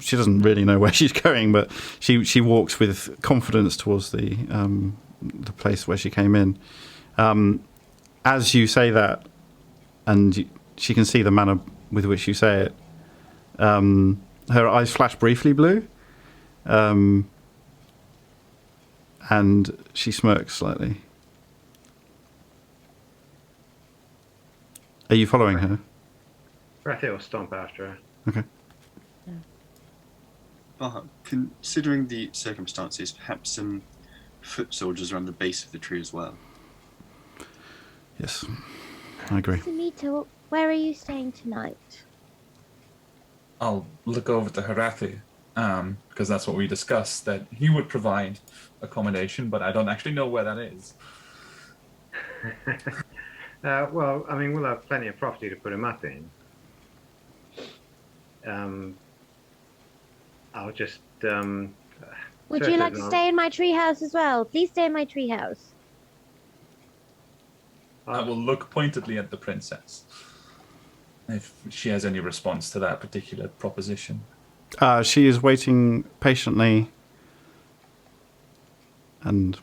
She doesn't really know where she's going, but she walks with confidence towards the place where she came in. As you say that, and she can see the manner with which you say it. Her eyes flash briefly blue, and she smirks slightly. Are you following her? Rathi will stomp after her. Okay. Considering the circumstances, perhaps some foot soldiers around the base of the tree as well. Yes, I agree. Mujito, where are you staying tonight? I'll look over to Harathi, because that's what we discussed, that he would provide accommodation, but I don't actually know where that is. Well, I mean, we'll have plenty of property to put him up in. I'll just. Would you like to stay in my treehouse as well? Please stay in my treehouse. I will look pointedly at the princess, if she has any response to that particular proposition. She is waiting patiently and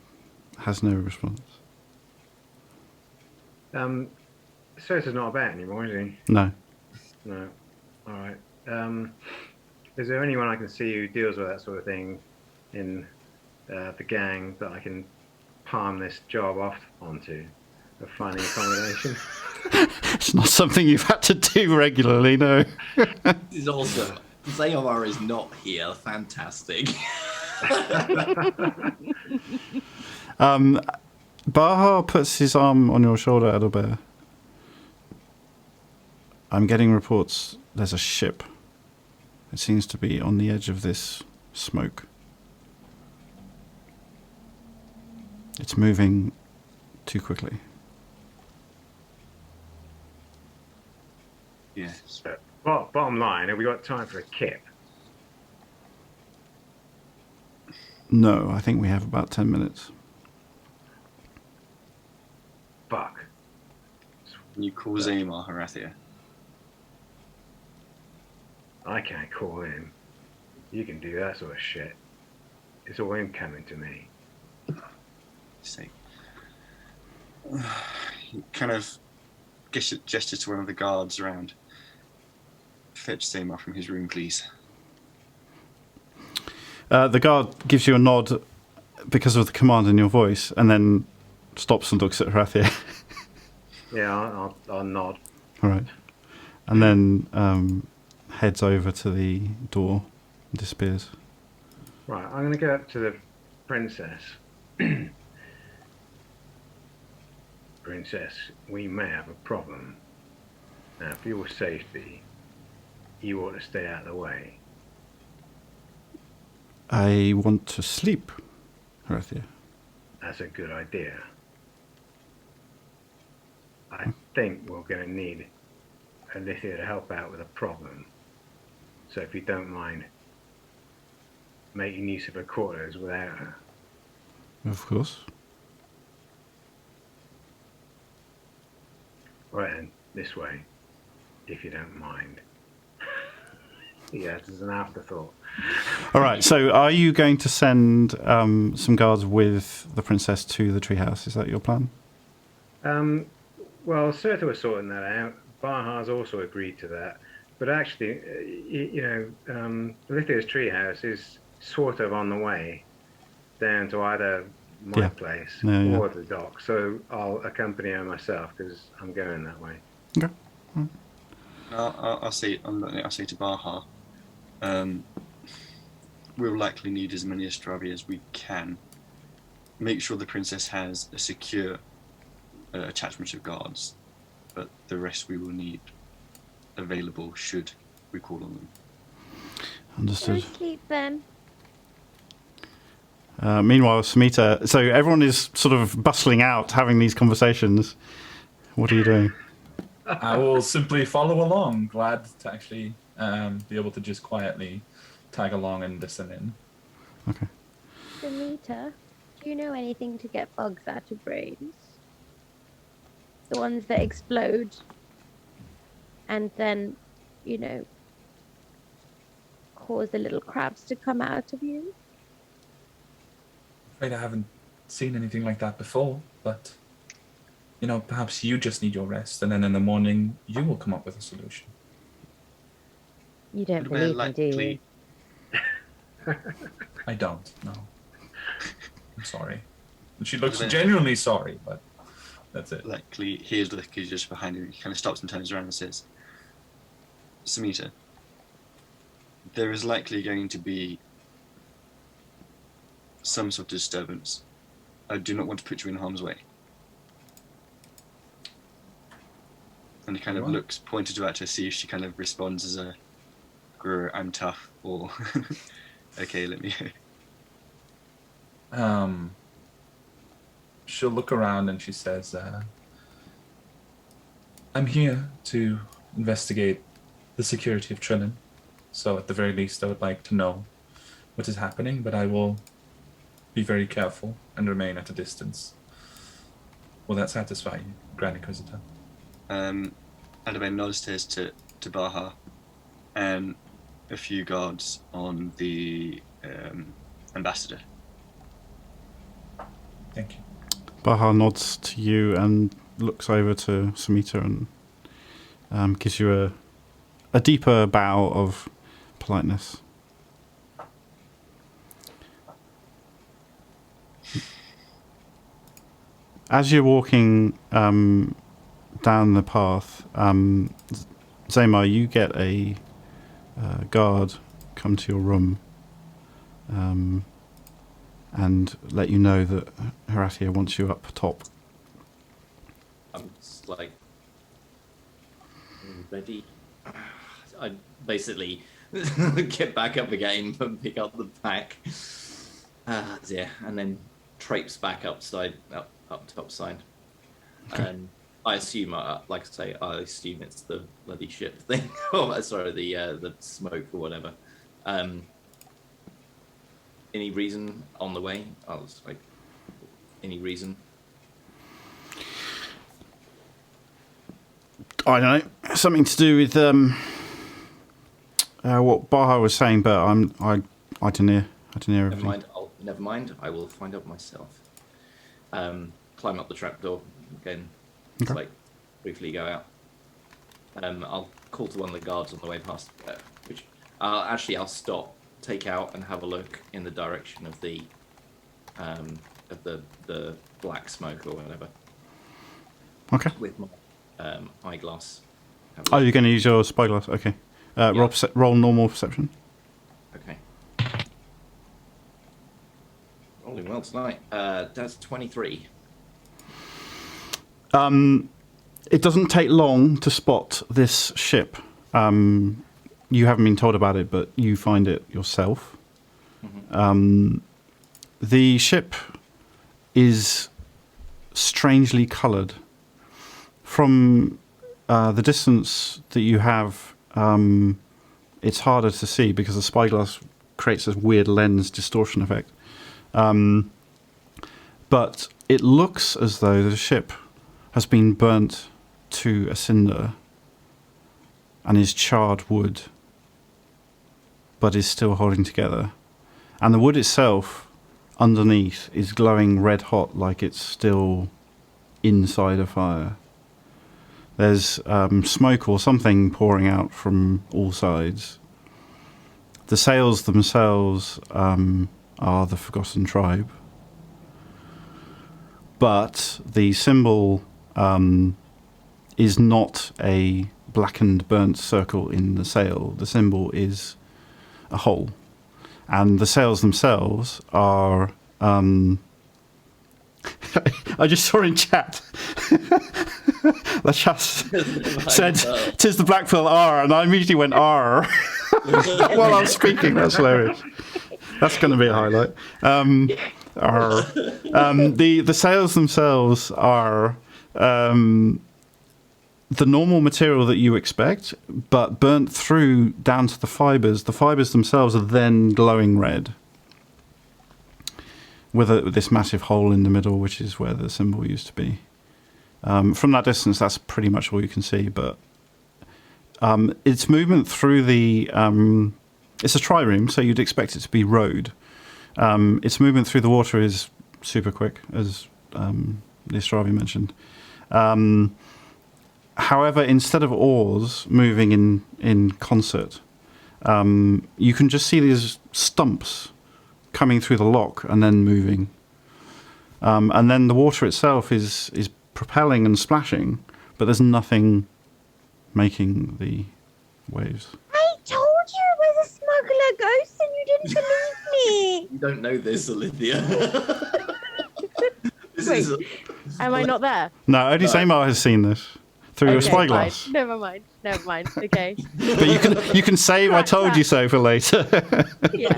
has no response. Sosa's not about anymore, is he? No. No. All right. Is there anyone I can see who deals with that sort of thing in the gang that I can palm this job off onto of finding accommodation? It's not something you've had to do regularly, no. This is also Zayomar is not here. Fantastic. Baha puts his arm on your shoulder, Adalbert. I'm getting reports there's a ship. It seems to be on the edge of this smoke. It's moving too quickly. Yes. Bottom line, have we got time for a kip? No, I think we have about 10 minutes. Fuck. Can you call Zaymar Harathia? I can't call him. You can do that sort of shit. It's all him coming to me. See. He kind of gestures to one of the guards around. Fetch Zaymar from his room, please. The guard gives you a nod because of the command in your voice, and then stops and looks at Harathia. Yeah, I'll nod. All right. And then heads over to the door and disappears. Right, I'm going to go up to the princess. Princess, we may have a problem. Now, for your safety, you ought to stay out of the way. I want to sleep, Harathia. That's a good idea. I think we're going to need Alithia to help out with a problem. So if you don't mind making use of her quarters without her. Of course. Right then, this way, if you don't mind. Yeah, this is an afterthought. All right, so are you going to send some guards with the princess to the treehouse? Is that your plan? Well, Sertha was sorting that out. Baha's also agreed to that. But actually, Lithia's treehouse is sort of on the way down to either my place or the dock. So I'll accompany her myself because I'm going that way. Okay. I'll say to Baha, we'll likely need as many Astravi as we can. Make sure the princess has a secure attachment of guards, but the rest we will need available should we call on them. Understood. Go sleep then. Meanwhile, Samita, so everyone is sort of bustling out, having these conversations. What are you doing? I will simply follow along, glad to actually be able to just quietly tag along and listen in. Okay. Samita, do you know anything to get bugs out of brains? The ones that explode and then, cause the little crabs to come out of you? Afraid I haven't seen anything like that before, but perhaps you just need your rest, and then in the morning you will come up with a solution. You don't Annabelle believe me, do you? I don't. No. I'm sorry. She looks Annabelle- genuinely sorry, but that's it. Likely, hears Luuk is just behind him. He kind of stops and turns around and says, Samita, there is likely going to be some sort of disturbance. I do not want to put you in harm's way. And he kind of What? looks pointed out to see if she kind of responds as a, "Grr, I'm tough," or, "Okay, let me go." She'll look around and she says, I'm here to investigate the security of Trillin. So at the very least, I would like to know what is happening, but I will be very careful and remain at a distance. Will that satisfy you, Grand Inquisitor? Annabelle nods to Baha and a few guards on the ambassador. Thank you. Baha nods to you and looks over to Samita and gives you a deeper bow of politeness. As you're walking down the path, Zamar, you get a guard come to your room and let you know that Horatia wants you up top. I'm just like, ready. I basically get back up again and pick up the pack. Yeah, and then traipse back up top side. Okay. And I assume, like I say, I assume it's the bloody ship thing. Oh, sorry, the smoke or whatever. Any reason on the way? I was like, any reason? I don't know, something to do with what Baha was saying, but I didn't hear everything. Never mind. I will find out myself. Climb up the trapdoor again. It's Okay. like briefly go out. I'll call to one of the guards on the way past. Which I'll stop, take out, and have a look in the direction of the black smoke or whatever Okay. with my eyeglass. Oh, you're going to use your spyglass? Okay. Roll normal perception. Okay. Rolling well tonight. That's 23. It doesn't take long to spot this ship. You haven't been told about it, but you find it yourself. Mm-hmm. The ship is strangely coloured. From the distance that you have, it's harder to see because the spyglass creates this weird lens distortion effect. But it looks as though the ship has been burnt to a cinder and is charred wood, but is still holding together. And the wood itself, underneath, is glowing red hot like it's still inside a fire. There's smoke or something pouring out from all sides. The sails themselves are the Forgotten Tribe. But the symbol is not a blackened, burnt circle in the sail. The symbol is a hole. And the sails themselves are... I just saw in chat... the chat said, "'Tis the Blackpool R," and I immediately went R while I was speaking. That's hilarious. That's going to be a highlight. R. The sails themselves are the normal material that you expect, but burnt through down to the fibres. The fibres themselves are then glowing red, with this massive hole in the middle, which is where the symbol used to be. From that distance, that's pretty much all you can see, but its movement through the... it's a trireme, so you'd expect it to be rowed. Its movement through the water is super quick, as the Astravi mentioned. However, instead of oars moving in concert, you can just see these stumps coming through the lock and then moving. And then the water itself is propelling and splashing, but there's nothing making the waves. I told you it was a smuggler ghost and you didn't believe me. You don't know this, Olivia. Wait, am I not there? No, only Zaymar has seen this through your spyglass. Fine. Never mind. Okay. But you can save "I told you so" for later. Yeah.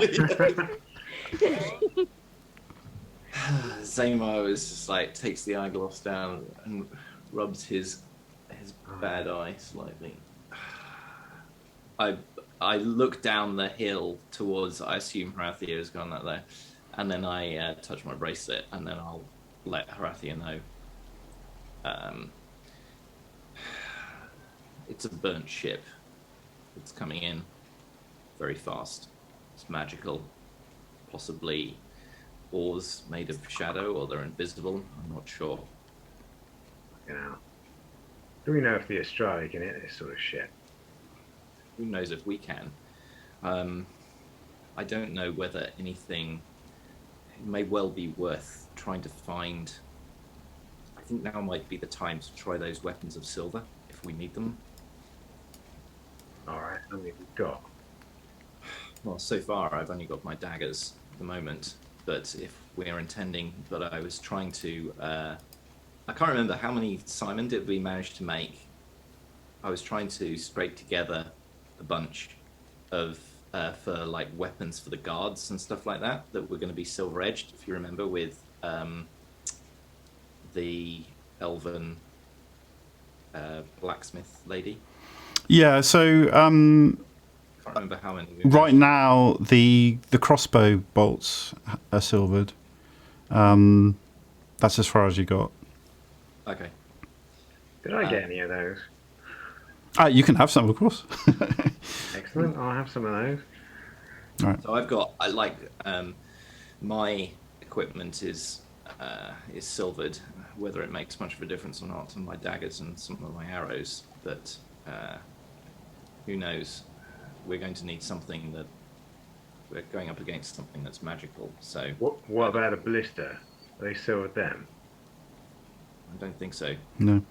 Zaymar is just like takes the eyeglass down and rubs his bad eye slightly. I look down the hill towards, I assume Harathia has gone that there, and then I touch my bracelet, and then I'll let Harathia know. It's a burnt ship. It's coming in very fast. It's magical. Possibly oars made of shadow, or they're invisible. I'm not sure. You know. Do we know if the Astrali can hit this sort of shit? Who knows if we can? I don't know whether anything. It may well be worth trying to find. I think now might be the time to try those weapons of silver if we need them. Alright, how many have we got? Well, so far I've only got my daggers at the moment, but if we're intending, but I was trying to. I can't remember how many, Simon, did we manage to make? I was trying to scrape together a bunch of for like weapons for the guards and stuff like that were going to be silver edged, if you remember, with the elven blacksmith lady. Yeah, so I can't remember how many. right now the crossbow bolts are silvered. That's as far as you got. Okay. Did I get any of those? You can have some, of course. Excellent, I'll have some of those. All right. So I've got my equipment is silvered, whether it makes much of a difference or not, and my daggers and some of my arrows. But who knows? We're going to need something that we're going up against something that's magical. So What about a ballista? Are they silvered them? I don't think so. No.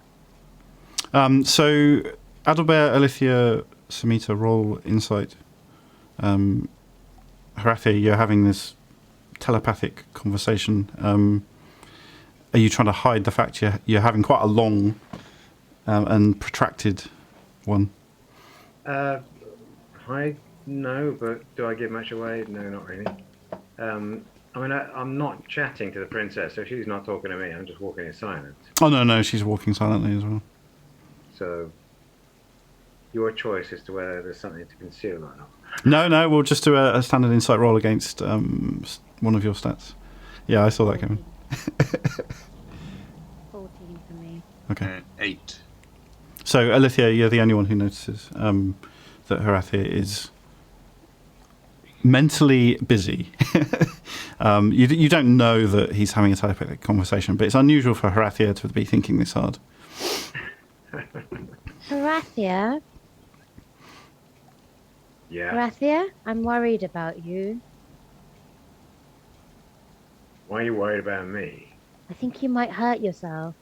So Adalbert, Alithia, Samita, roll insight. Harathia, you're having this telepathic conversation. Are you trying to hide the fact you're having quite a long and protracted one? No, but do I give much away? No, not really. I mean, I'm not chatting to the princess, so she's not talking to me. I'm just walking in silence. Oh, no, she's walking silently as well. So, your choice as to whether there's something to conceal or not. No, we'll just do a standard insight roll against one of your stats. Yeah, I saw that coming. 14 for me. Okay. 8. So, Alithia, you're the only one who notices that Harathia is mentally busy. You don't know that he's having a telepathic conversation, but it's unusual for Harathia to be thinking this hard. Harathia? Yeah. Harathia, I'm worried about you. Why are you worried about me? I think you might hurt yourself.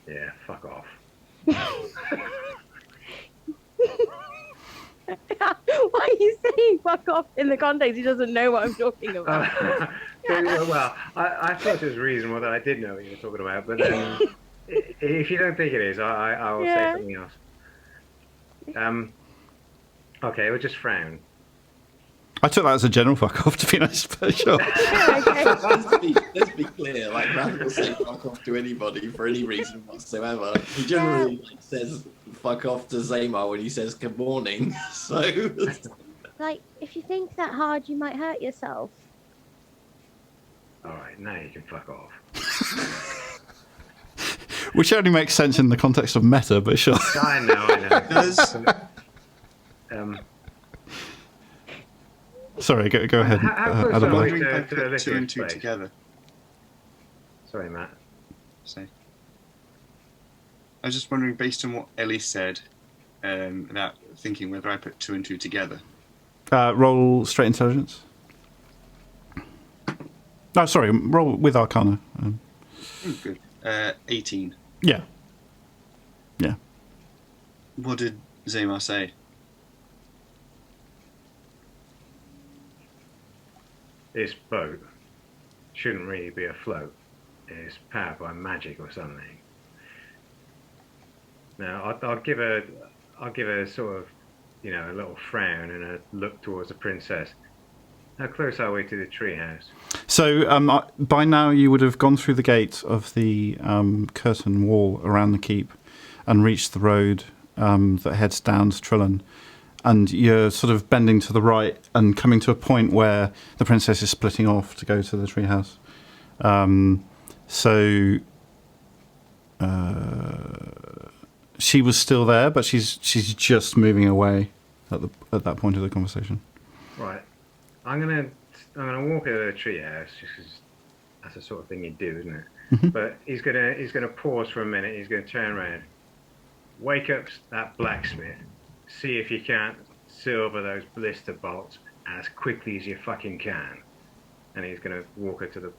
Yeah, fuck off. Why are you saying fuck off in the context? He doesn't know what I'm talking about. Well, I thought it was reasonable that I did know what you were talking about, but if you don't think it is, I will say something else. Okay, we'll just frown. I took that as a general fuck off, to be honest, but sure. Let's be clear, like Rand will say fuck off to anybody for any reason whatsoever. He generally says fuck off to Zaymar when he says good morning. So Like, if you think that hard, you might hurt yourself. Alright, now you can fuck off. Which only makes sense in the context of meta, but sure. I know. Sorry, go ahead. How close Adalbert. are we I to put 2 and 2 place? together. Sorry, Matt. Say. I was just wondering, based on what Ellie said, about thinking whether I put 2 and 2 together. Roll straight intelligence. No, sorry, roll with Arcana. Good. 18. Yeah. Yeah. What did Zaymar say? This boat shouldn't really be afloat. It's powered by magic or something. Now, I'll give a sort of, a little frown and a look towards the princess. How close are we to the treehouse? So by now you would have gone through the gate of the curtain wall around the keep and reached the road that heads down to Trillon. And you're sort of bending to the right and coming to a point where the princess is splitting off to go to the treehouse. She was still there, but she's just moving away at that point of the conversation. Right. I'm gonna walk over to the treehouse just 'cause that's the sort of thing you do, isn't it? Mm-hmm. But he's gonna pause for a minute. He's gonna turn around, wake up that blacksmith, see if you can't silver those blister bolts as quickly as you fucking can, and he's gonna walk her to the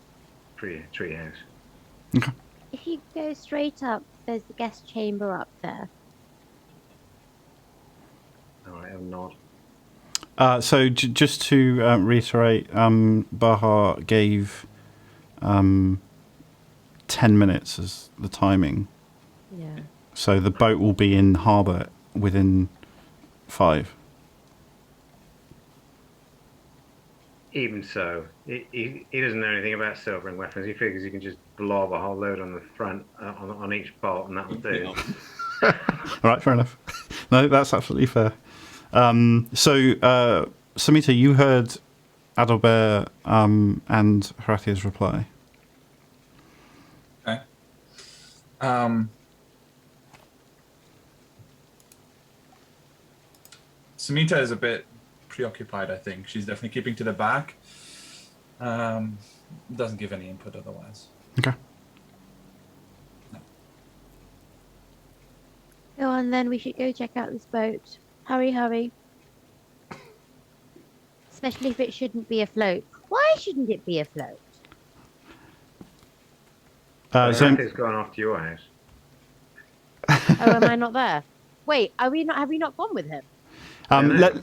treehouse. Okay. If you go straight up, there's the guest chamber up there. All right, I'll nod. So just to reiterate, Baha gave 10 minutes as the timing. Yeah. So the boat will be in harbour within 5. Even so, he doesn't know anything about silvering weapons. He figures he can just blob a whole load on the front, on each bolt, and that'll do. All right, fair enough. No, that's absolutely fair. So, Samita, you heard Adalbert and Horathia's reply. Okay. Samita is a bit preoccupied, I think. She's definitely keeping to the back. Doesn't give any input otherwise. Okay. Go on then, we should go check out this boat. Hurry, hurry. Especially if it shouldn't be afloat. Why shouldn't it be afloat? Horathia's gone off to your house. Oh, am I not there? Wait, are we not? Have we not gone with him?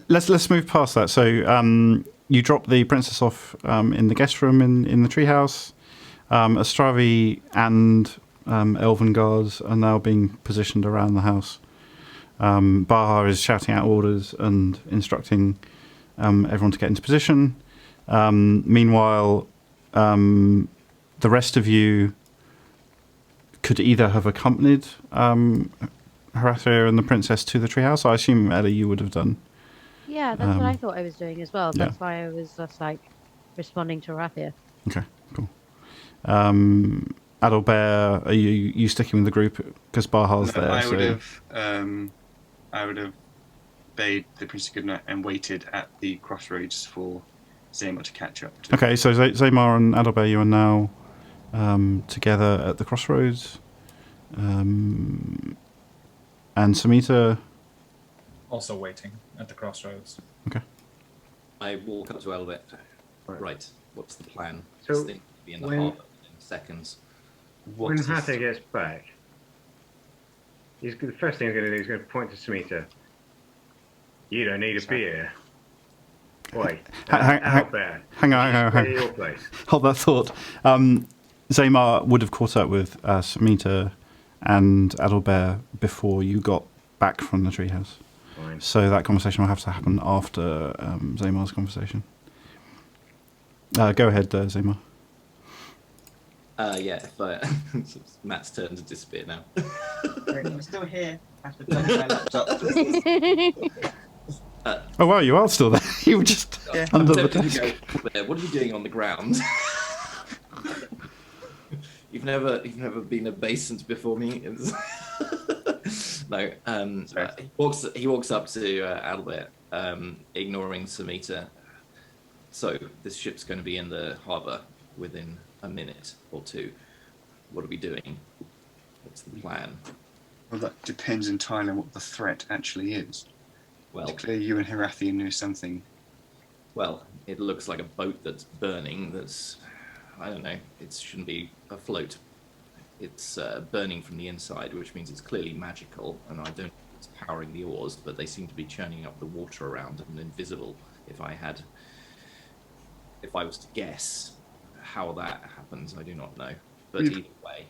Let's move past that. So you drop the princess off in the guest room in the treehouse. Astravi and elven guards are now being positioned around the house. Baha is shouting out orders and instructing everyone to get into position. Meanwhile, the rest of you could either have accompanied Horathia and the princess to the treehouse. I assume, Ellie, you would have done. Yeah, that's what I thought I was doing as well. Yeah. That's why I was just responding to Horathia. Okay, cool. Adalbert, are you sticking with the group because Baha's there? I would have bade the princess goodnight and waited at the crossroads for Zaymar to catch up to. Okay, so Zaymar and Adalbert, you are now together at the crossroads. And Samita? Also waiting at the crossroads. Okay. I walk up to Albert. Right, what's the plan? So This thing will be in the harbour in seconds. When Horathiya gets back, the first thing he's going to do is going to point to Samita. You don't need a beer. Wait, Albert. Hang on. Your place. Hold that thought. Zaymar would have caught up with Samita and Adalbert before you got back from the treehouse. Fine. So that conversation will have to happen after Zaymar's conversation. Go ahead, Zaymar. Yeah, if Matt's turn to disappear now. I'm still here. I have to turn my laptop. Oh wow, you are still there. You were just under the desk. What are you doing on the ground? You've never been obeisant before me. No. He walks up to Albert, ignoring Samita. So this ship's going to be in the harbour within a minute or two. What are we doing? What's the plan? Well, that depends entirely on what the threat actually is. Well, It's clear you and Herathia knew something. well, it looks like a boat that's burning. That's, I don't know. It shouldn't be afloat. It's burning from the inside, which means it's clearly magical. And I don't know if it's powering the oars, but they seem to be churning up the water around and invisible. If I was to guess how that happens, I do not know. But either way,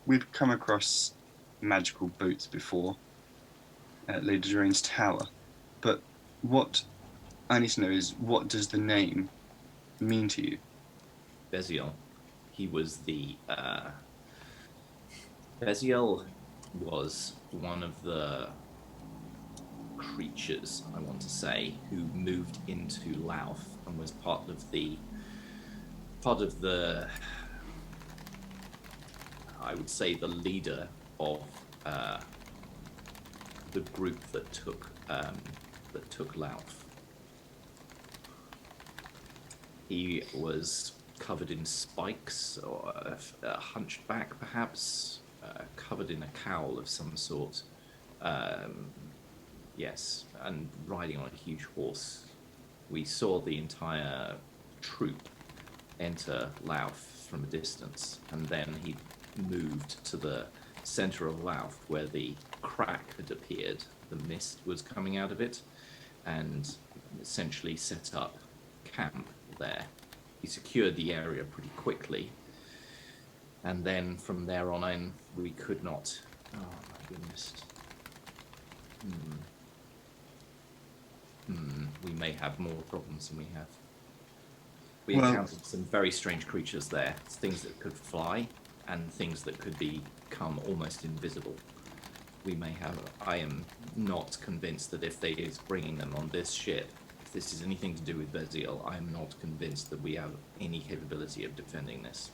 We've come across magical boats before at Lady Dorain's tower, but what I need to know is, what does the name mean to you? Beziel, he was the Beziel was one of the creatures, I want to say, who moved into Louth and was part of the I would say the leader of the group that took Louth. He was covered in spikes, or hunched back perhaps, covered in a cowl of some sort. Yes, and riding on a huge horse. We saw the entire troop enter Louth from a distance, and then he moved to the center of Louth where the crack had appeared. The mist was coming out of it, and essentially set up camp there. He secured the area pretty quickly, and then from there on in, we could not. Oh my goodness. We may have more problems than we have. We encountered some very strange creatures there, things that could fly, and things that could become almost invisible. We may have. I am not convinced that if they is bringing them on this ship, if this is anything to do with Beziel, I am not convinced that we have any capability of defending this.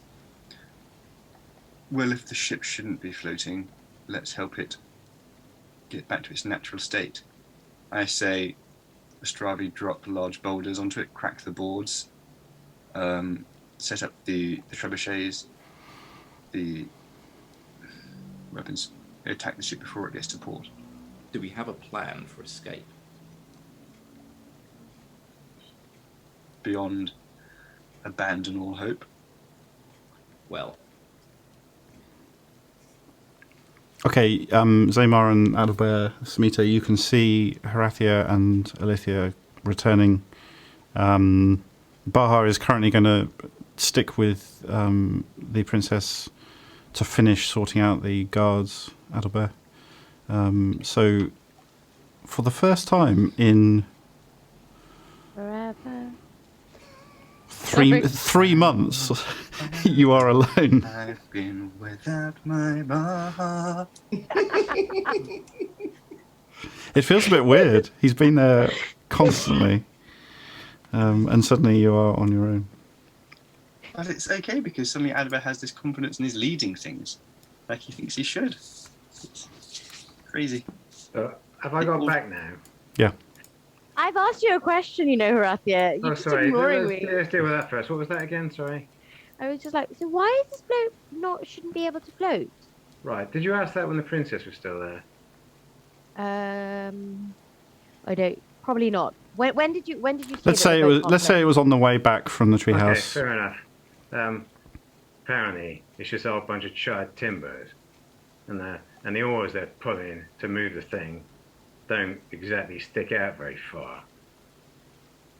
Well, if the ship shouldn't be floating, let's help it get back to its natural state. I say, Astravi drop large boulders onto it, crack the boards, set up the trebuchets, the weapons, attack the ship before it gets to port. Do we have a plan for escape? Beyond abandon all hope. Well, Okay, Zaymar and Adalbert, Smita, you can see Herathia and Alithia returning. Bahar is currently going to stick with the princess to finish sorting out the guards, Adalbert. So, for the first time in Forever. three months, you are alone. I've been without my Bahar. It feels a bit weird. He's been there constantly. And suddenly you are on your own. But it's okay, because suddenly Adalbert has this confidence and is leading things like he thinks he should. It's crazy. Have I got back now? Yeah. I've asked you a question, Herathia. You're just ignoring me. Let's deal with that first. What was that again? Sorry. I was just like, so why is this bloke shouldn't be able to float? Right. Did you ask that when the princess was still there? I don't. Probably not. When did you say? Let's say it was on the way back from the treehouse. Okay, fair enough. Apparently, it's just a whole bunch of charred timbers, and the oars they're pulling to move the thing don't exactly stick out very far.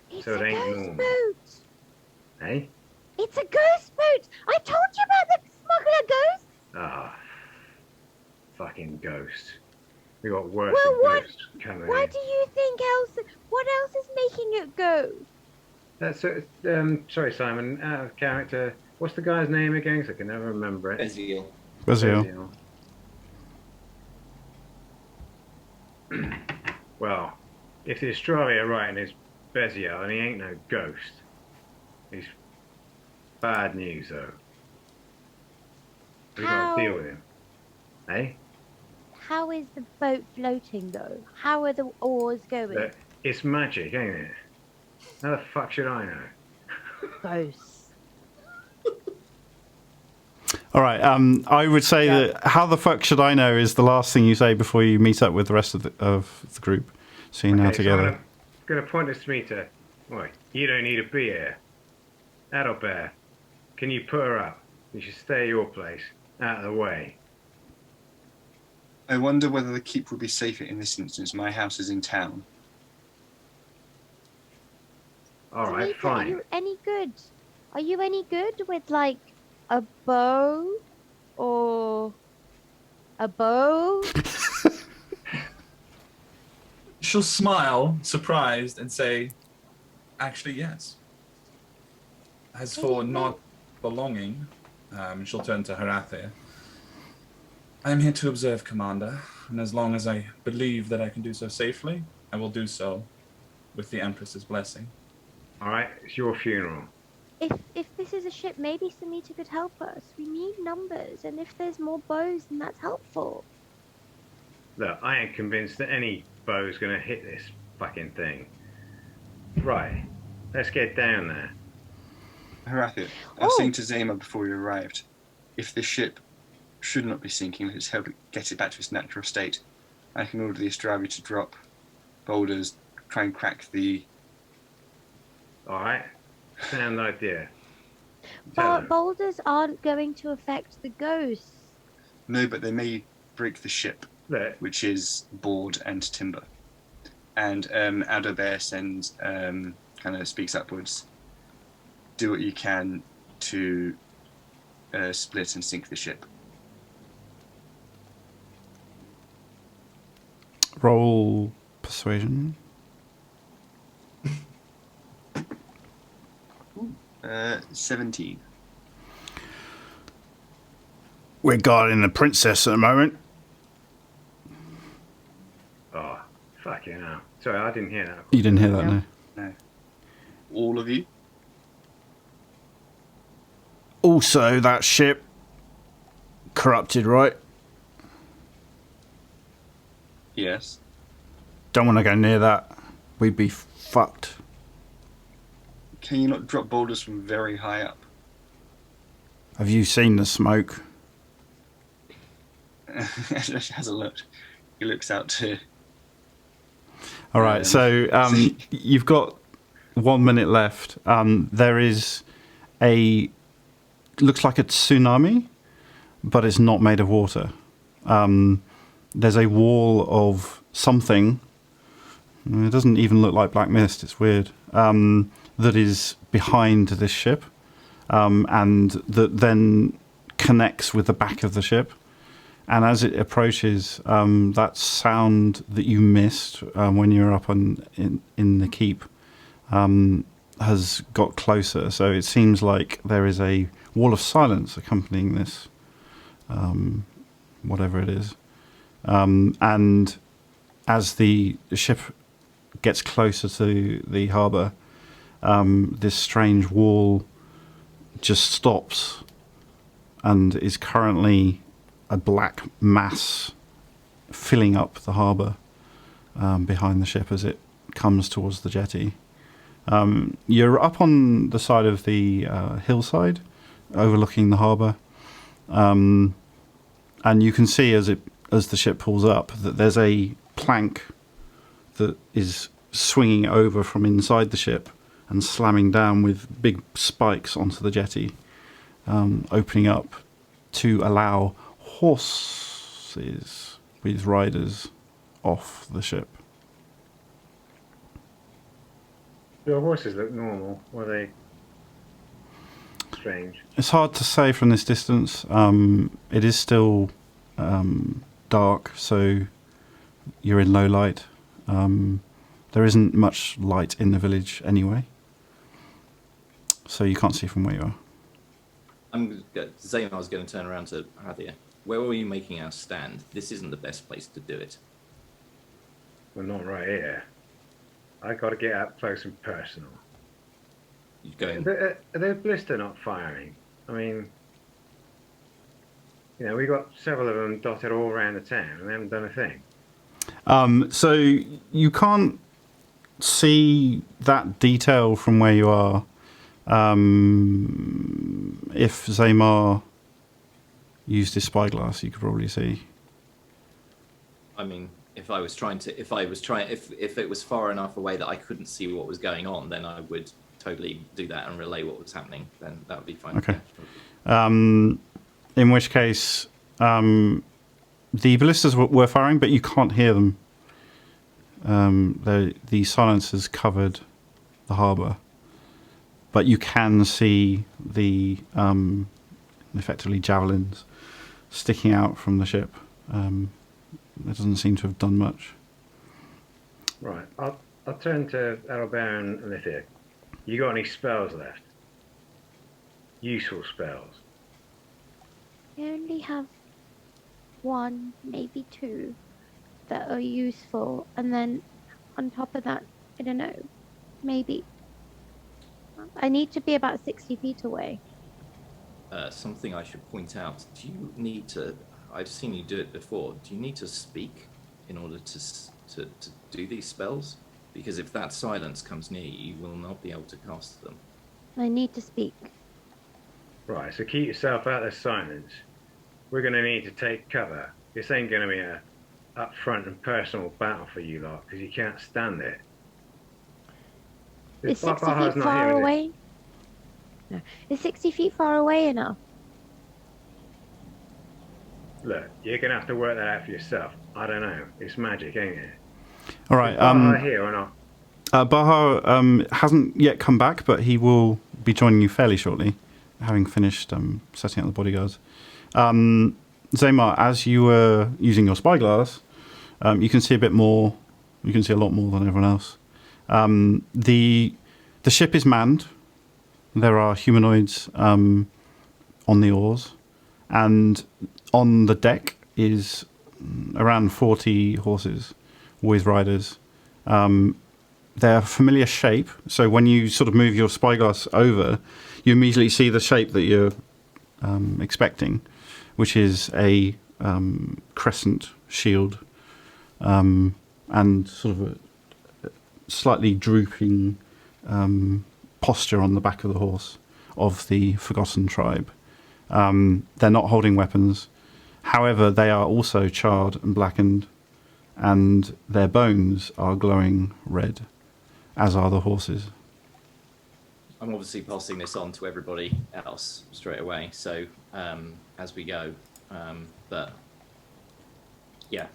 It's So it a ain't ghost normal. boat. Eh? It's a ghost boat. I told you about the smuggler ghost. Ah, fucking ghost. We got worse Well, than ghosts coming What in. do you think else? What else is making it go? That's sorry, Simon. Out of character. What's the guy's name again? 'Cause I can never remember it. Beziel. Basil. Well, if the Australia right and it's Beziel and he ain't no ghost, he's bad news though. We How- gotta deal with him. Eh? How is the boat floating though? How are the oars going? But it's magic, ain't it? How the fuck should I know? Ghosts. All right. I would say that how the fuck should I know is the last thing you say before you meet up with the rest of the group. So you're now together. So I'm going to point this to me to... Wait, you don't need to be here. Adult Bear, can you put her up? You should stay at your place, out of the way. I wonder whether the keep would be safer in this instance. My house is in town. All right, Tamika, fine. Are you any good? Are you any good with like a bow or a bow? She'll smile, surprised, and say, "Actually, yes." As for not belonging, she'll turn to Harathir. I am here to observe, Commander, and as long as I believe that I can do so safely, I will do so with the Empress's blessing. All right, it's your funeral. If this is a ship, maybe Samita could help us. We need numbers, and if there's more bows, then that's helpful. Look, I ain't convinced that any bow's going to hit this fucking thing. Right, let's get down there. Harathir, I was saying to Zema before you arrived, if this ship should not be sinking, let's help it get it back to its natural state. I can order the Astravi to drop boulders, try and crack the... All right, sound idea. But boulders aren't going to affect the ghosts. No, but they may break the ship, Look, which is board and timber. And Adalbert sends, kind of speaks upwards. Do what you can to split and sink the ship. Roll persuasion. 17. We're guarding the princess at the moment. oh, fucking hell. Sorry, I didn't hear that. You didn't hear that, no? No. All of you? Also, that ship corrupted, right? Yes. Don't want to go near that. We'd be fucked. Can you not drop boulders from very high up? Have you seen the smoke? She has a look. He looks out to... All right, so you've got 1 minute left. There is looks like a tsunami, but it's not made of water. There's a wall of something. It doesn't even look like black mist. It's weird. That is behind this ship, and that then connects with the back of the ship. And as it approaches, that sound that you missed when you were up in the keep has got closer. So it seems like there is a wall of silence accompanying this, whatever it is. And as the ship gets closer to the harbour, this strange wall just stops and is currently a black mass filling up the harbour behind the ship as it comes towards the jetty. You're up on the side of the hillside overlooking the harbour, and you can see as the ship pulls up that there's a plank that is swinging over from inside the ship and slamming down with big spikes onto the jetty, opening up to allow horses with riders off the ship. Your horses look normal. Were they strange? It's hard to say from this distance. It is still dark, so you're in low light. There isn't much light in the village anyway, so you can't see from where you are. Zayn, I was going to turn around to Hadia. Where were you making our stand? This isn't the best place to do it. Well, not right here. I got to get up close and personal. You going? Are the blister not firing? I mean, you know, we got several of them dotted all around the town, and they haven't done a thing. So you can't see that detail from where you are. If Zaymar used his spyglass, you could probably see. I mean, if it was far enough away that I couldn't see what was going on, then I would totally do that and relay what was happening. Then that would be fine. Okay. Yeah. In which case, the ballistas were firing, but you can't hear them. The silence has covered the harbour, but you can see the effectively javelins sticking out from the ship. It doesn't seem to have done much. Right. I'll turn to Albert and Lithia. You got any spells left? Useful spells? I only have one, maybe two, that are useful, and then on top of that, I don't know, maybe. I need to be about 60 feet away. Something I should point out. Do you need to... I've seen you do it before. Do you need to speak in order to do these spells? Because if that silence comes near you, you will not be able to cast them. I need to speak. Right, so keep yourself out of silence. We're going to need to take cover. This ain't going to be a upfront and personal battle for you lot, because you can't stand it. Is 60 feet far away? No. Is 60 feet far away enough? Look, you're going to have to work that out for yourself. I don't know. It's magic, ain't it? All right. Is Baha here or not? Baha hasn't yet come back, but he will be joining you fairly shortly, having finished setting up the bodyguards. Zaymar, as you were using your spyglass, you can see a bit more. You can see a lot more than everyone else. The ship is manned. There are humanoids on the oars, and on the deck is around 40 horses with riders. They're a familiar shape, so when you sort of move your spyglass over, you immediately see the shape that you're expecting, which is a crescent shield and sort of a slightly drooping posture on the back of the horse of the Forgotten tribe. They're not holding weapons. However, they are also charred and blackened, and their bones are glowing red, as are the horses. I'm obviously passing this on to everybody else straight away, so as we go. But, yeah.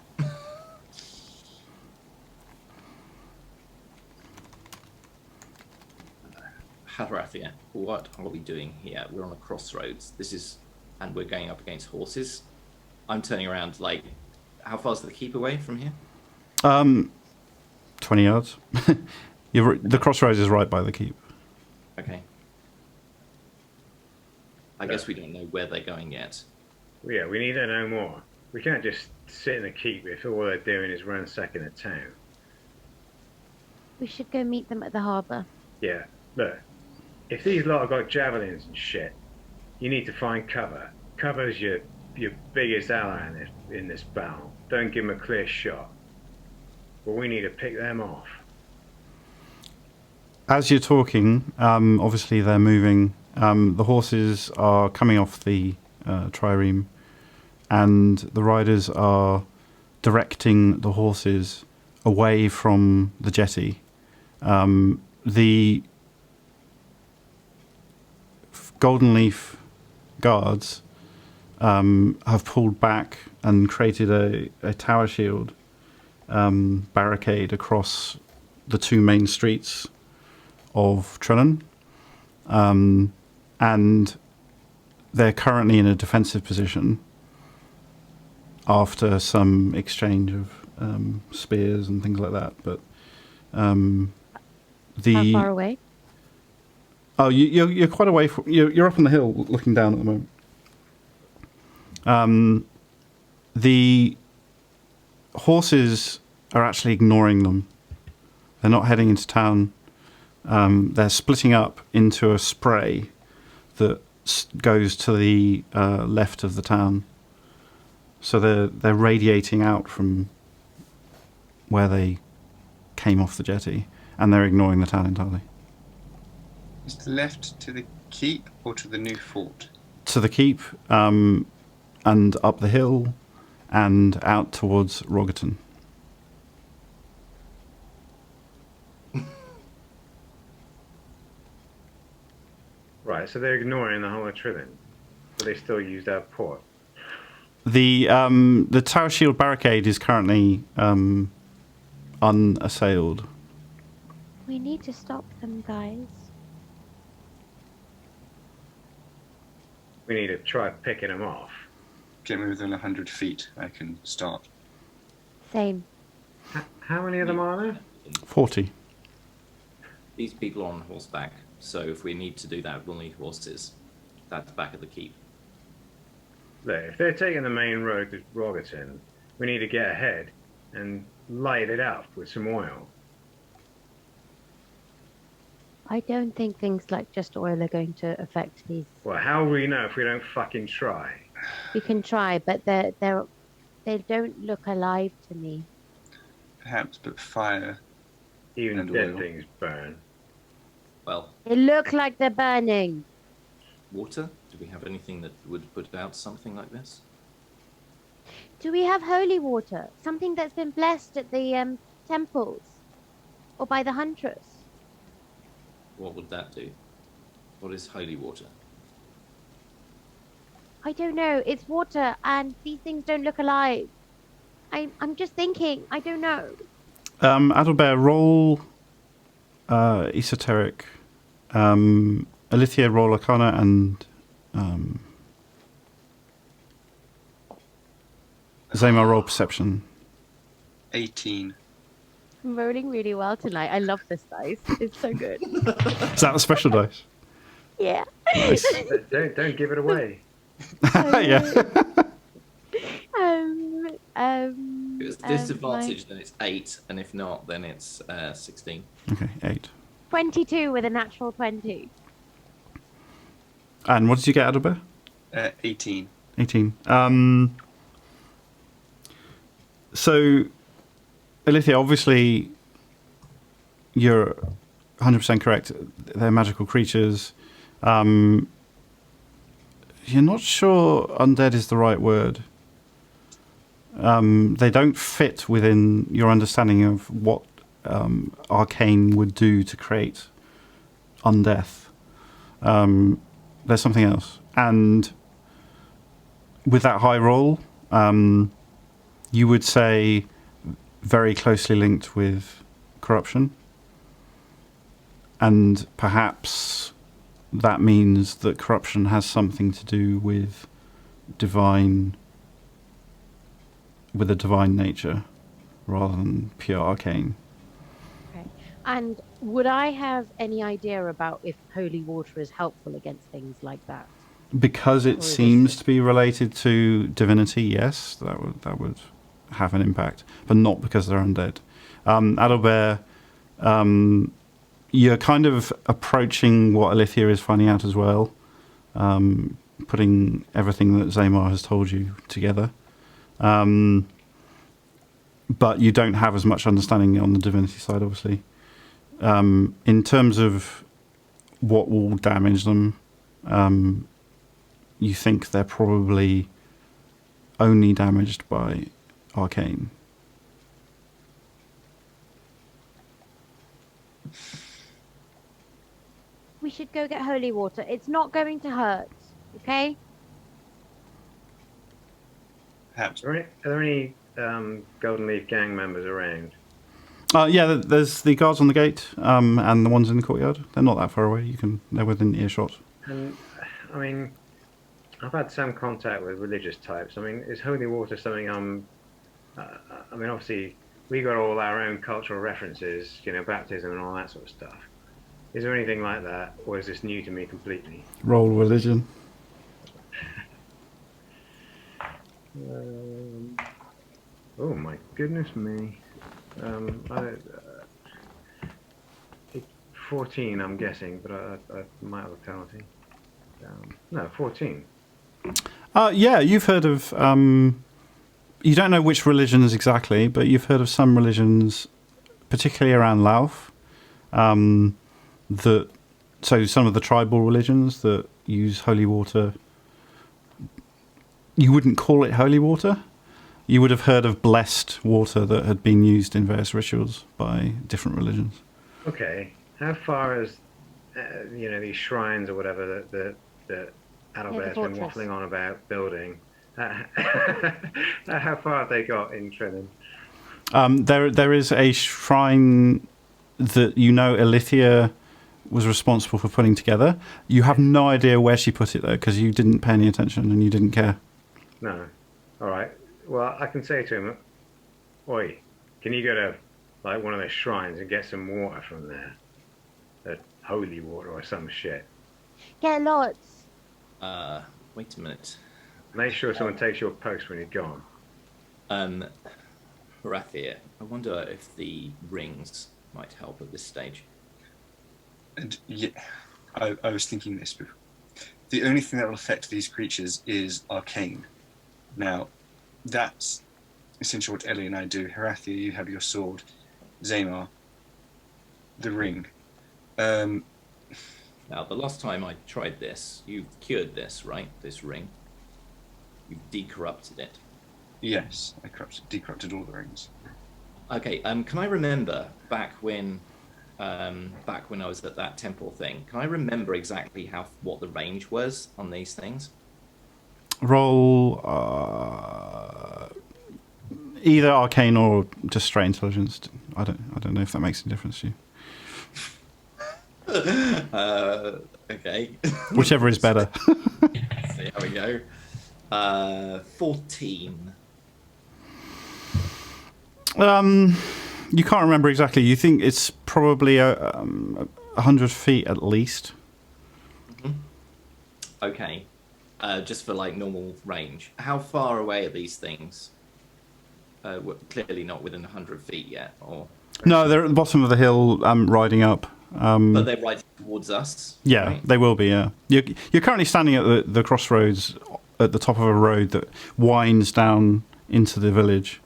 Harathia, what are we doing here? We're on a crossroads. And we're going up against horses. I'm turning around, like, how far is the keep away from here? 20 yards. The crossroads is right by the keep. Okay. I guess we don't know where they're going yet. Yeah, we need to know more. We can't just sit in the keep if all they're doing is ransacking the town. We should go meet them at the harbour. Yeah, look. If these lot have got javelins and shit, you need to find cover. Cover's your biggest ally in this battle. Don't give them a clear shot. But we need to pick them off. As you're talking, obviously they're moving. The horses are coming off the trireme, and the riders are directing the horses away from the jetty. The Golden Leaf guards have pulled back and created a tower shield barricade across the two main streets of Trillon, and they're currently in a defensive position after some exchange of spears and things like that. But How far away? Oh, you're quite away from. You're up on the hill, looking down at the moment. The horses are actually ignoring them. They're not heading into town. They're splitting up into a spray that goes to the left of the town. So they're radiating out from where they came off the jetty, and they're ignoring the town entirely. Is the left to the keep or to the new fort? To the keep, and up the hill and out towards Rogerton. Right, so they're ignoring the whole of Trillin, but they still used our port. The tower shield barricade is currently unassailed. We need to stop them, guys. We need to try picking them off. Get me within 100 feet. I can start. Same. How many of them are there? 40. These people are on horseback, so if we need to do that, we'll need horses. That's back at the keep. Look, if they're taking the main road to Rogerton, we need to get ahead and light it up with some oil. I don't think things like just oil are going to affect these. Well, how will we know if we don't fucking try? We can try, but they don't look alive to me. Perhaps, but fire. Even And dead oil. things burn. Well, They look like they're burning. water? Do we have anything that would put out something like this? Do we have holy water? Something that's been blessed at the temples or by the huntress? What would that do? What is holy water? I don't know. It's water, and these things don't look alive. I'm just thinking. I don't know. Adalbert, roll esoteric. Alithia, roll arcana, and Zamar, roll perception. 18. I'm rolling really well tonight. I love this dice. It's so good. Is that the special dice? Yeah. Nice. Don't give it away. Yeah. If it's disadvantage, then it's 8, and if not, then it's 16. Okay, 8. 22 with a natural 20. And what did you get, Adalbert? 18. 18. So, Alithia, obviously, you're 100% correct. They're magical creatures. You're not sure undead is the right word. They don't fit within your understanding of what arcane would do to create undeath. There's something else. And with that high roll, you would say very closely linked with corruption. And perhaps that means that corruption has something to do with a divine nature rather than pure arcane. Okay. And would I have any idea about if holy water is helpful against things like that? Because Or it is seems it- to be related to divinity, yes, that would have an impact, but not because they're undead. Adalbert, you're kind of approaching what Alithia is finding out as well, putting everything that Zamar has told you together. But you don't have as much understanding on the divinity side, obviously. In terms of what will damage them, you think they're probably only damaged by arcane. We should go get holy water. It's not going to hurt. Okay? Perhaps. Are there any Golden Leaf gang members around? Yeah, there's the guards on the gate and the ones in the courtyard. They're not that far away. They're within earshot. And I mean, I've had some contact with religious types. I mean, is holy water something I mean, obviously, we got all our own cultural references, baptism and all that sort of stuff. Is there anything like that, or is this new to me completely? Roll religion. Oh my goodness me. 14, I'm guessing, but I might have a penalty. No, 14. Yeah, you've heard of... you don't know which religions exactly, but you've heard of some religions, particularly around Lauf, so some of the tribal religions that use holy water you wouldn't call it holy water. You would have heard of blessed water that had been used in various rituals by different religions. Okay. How far is, these shrines or whatever that Adalbert's been fortress. waffling on about building? How far have they got in Trinnan? There is a shrine that Elithia was responsible for putting together. You have no idea where she put it, though, because you didn't pay any attention and you didn't care. No. All right. Well, I can say to him, "Oi, can you go to like one of those shrines and get some water from there? Holy water or some shit. Get lots. Wait a minute. Make sure someone takes your post when you're gone." Horathia, I wonder if the rings might help at this stage. And yeah, I was thinking this before. The only thing that will affect these creatures is arcane. Now, that's essentially what Ellie and I do. Horathia, you have your sword. Zamar, the ring. Now, the last time I tried this, you cured this, right? This ring. You decorrupted it. Yes, I decorrupted all the rings. Okay, can I remember back when I was at that temple thing, can I remember exactly what the range was on these things? Roll either arcane or just straight intelligence. I don't know if that makes any difference to you. Okay. Whichever is better. See how we go. 14. You can't remember exactly. You think it's probably 100 feet at least. Mm-hmm. Okay. Just for like normal range. How far away are these things? Clearly not within 100 feet yet, or... No, they're at the bottom of the hill, riding up. But they're riding towards us? Yeah, right? they will be, yeah. You're currently standing at the crossroads at the top of a road that winds down into the village.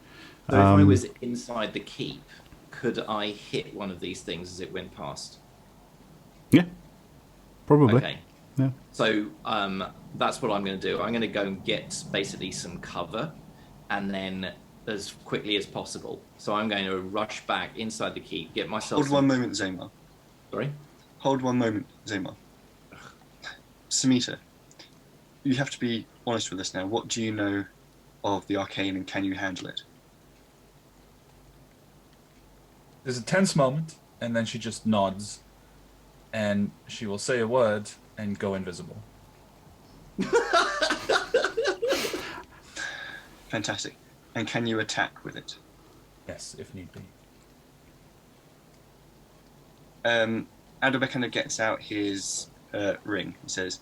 So if I was inside the keep, could I hit one of these things as it went past? Yeah, probably. Okay. Yeah. So that's what I'm going to do. I'm going to go and get basically some cover, and then as quickly as possible. So I'm going to rush back inside the keep, get myself... Hold one moment, Zamar. Sorry? Hold one moment, Zamar. Samita, you have to be honest with us now. What do you know of the arcane, and can you handle it? There's a tense moment, and then she just nods, and she will say a word and go invisible. Fantastic. And can you attack with it? Yes, if need be. Adalbert kind of gets out his ring and says,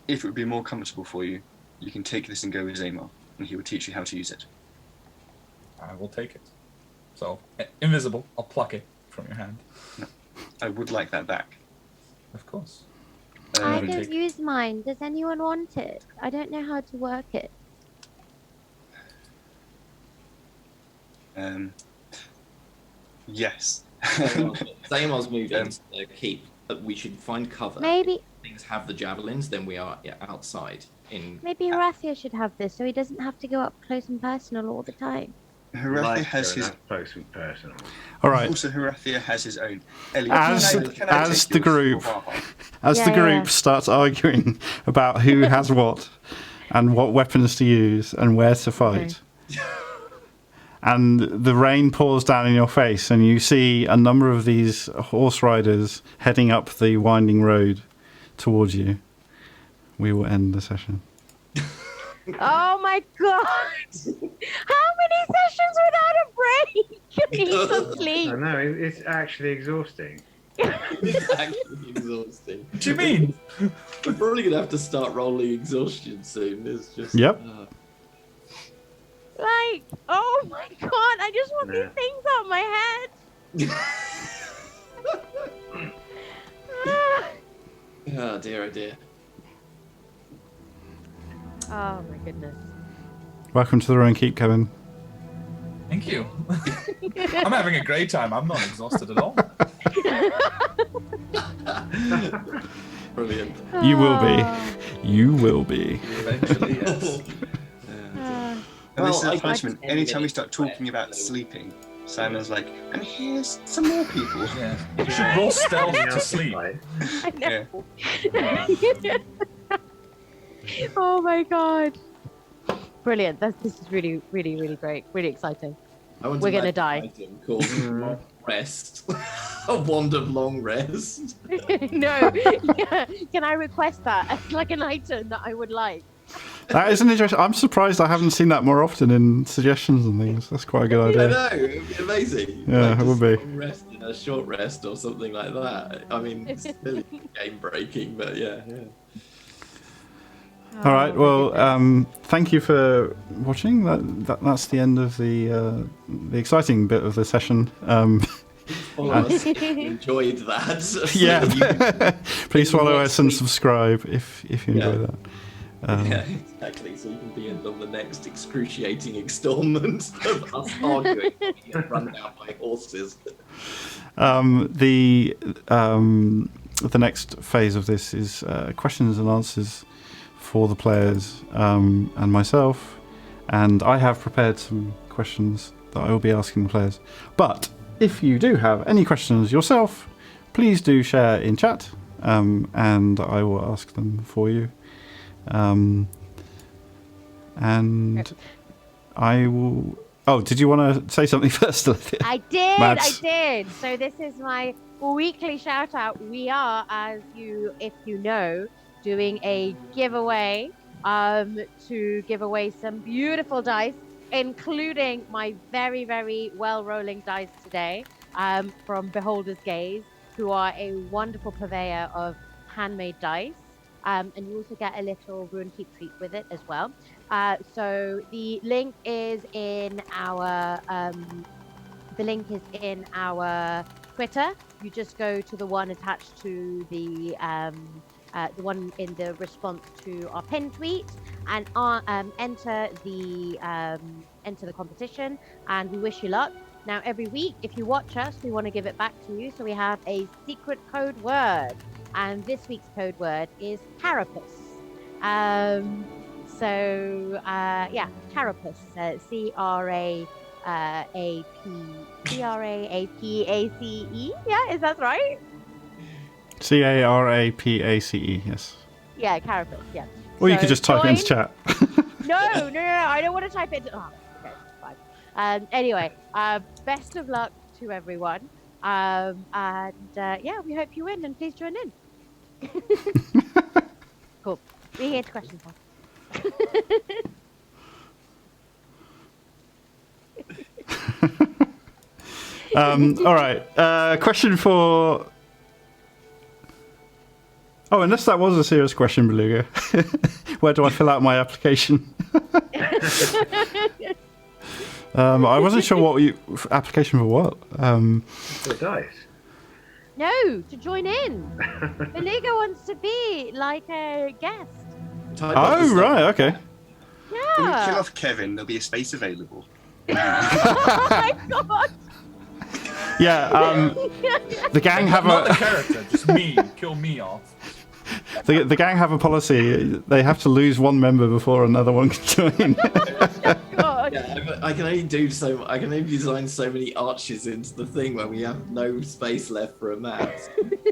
"If it would be more comfortable for you, you can take this and go with Zamar, and he will teach you how to use it." I will take it. So, invisible, I'll pluck it from your hand. No, I would like that back. Of course. I will don't take- use mine. Does anyone want it? I don't know how to work it. Yes. Zamar's moving to the keep, but we should find cover. Maybe If things have the javelins, then we are outside. maybe Horathia should have this so he doesn't have to go up close and personal all the time. Horathia has his. Close and personal. All right. Also, Horathia has his own. Ellie, As can I as take the yours? group as Yeah, the group yeah. starts arguing about who has what and what weapons to use and where to fight. And the rain pours down in your face, and you see a number of these horse riders heading up the winding road towards you. We will end the session. Oh my god! How many sessions without a break? I need some sleep. I know, it's actually exhausting. It's actually exhausting. What do you mean? We're probably going to have to start rolling exhaustion soon. It's just... Yep. Like, oh my god, I just want these things out of my head. Oh dear, oh dear. Oh my goodness. Welcome to the Ruin Keep, Kevin. Thank you. I'm having a great time. I'm not exhausted at all. Brilliant. You will be. Ah. You will be. Eventually, yes. And this is Well, a I punishment. got 10 Anytime we minutes start of rest, talking about so- sleeping, Simon's like, and here's some more people. Yeah. You should roll stealth to sleep. Right. I know. Yeah. Oh my god. Brilliant. This is really, really, really great. Really exciting. I want We're to gonna make die. an item called Long Rest. A wand of long rest. No. Yeah. Can I request that as like an item that I would like? That is an interesting. I'm surprised I haven't seen that more often in suggestions and things. That's quite a good I idea. know, it would be amazing. Yeah, it would just be. long rest in a short rest or something like that. I mean, it's really game breaking, but yeah. All right. Oh, Well, my goodness. thank you for watching. That's the end of the exciting bit of the session. All of us enjoyed that. So Yeah. you- Please follow Next us and week. subscribe if you enjoy Yeah. that. yeah, exactly. So you can be in on the next excruciating installment of us arguing and run down by horses. The next phase of this is questions and answers for the players and myself, and I have prepared some questions that I will be asking the players. But if you do have any questions yourself, please do share in chat, and I will ask them for you. And I will. Oh, did you want to say something first, Olivia? I did. Mads. I did. So this is my weekly shout out. We are, as you, if you know, doing a giveaway to give away some beautiful dice, including my very, very well rolling dice today from Beholder's Gaze, who are a wonderful purveyor of handmade dice. And you also get a little Ruin Keep treat with it as well. So the link is in our Twitter. You just go to the one attached to the one in the response to our pin tweet, and enter the competition. And we wish you luck. Now, every week, if you watch us, we want to give it back to you. So we have a secret code word. And this week's code word is carapace. Yeah, carapace. C-R-A-P-A-C-E. Yeah, is that right? CARAPACE. Yes. Yeah, carapace. Yeah. Or you So could just type it into join- chat. No, I don't want to type it. Oh, okay, fine. Anyway, best of luck to everyone. Yeah, we hope you win, and please join in. Cool. We're here to question time. All right. Question for. Oh, unless that was a serious question, Beluga. Where do I fill out my application? I wasn't sure what you application for what. For dice. No, to join in. Beluga wants to be like a guest. Type up the Oh stuff. right, okay. When you kill Yeah. off Kevin, there'll be a space available. Oh my god. Yeah. The gang have Not the a character, just me. Kill me off. the gang have a policy. They have to lose one member before another one can join. God. Yeah, I can only do so. I can only design so many arches into the thing where we have no space left for a map.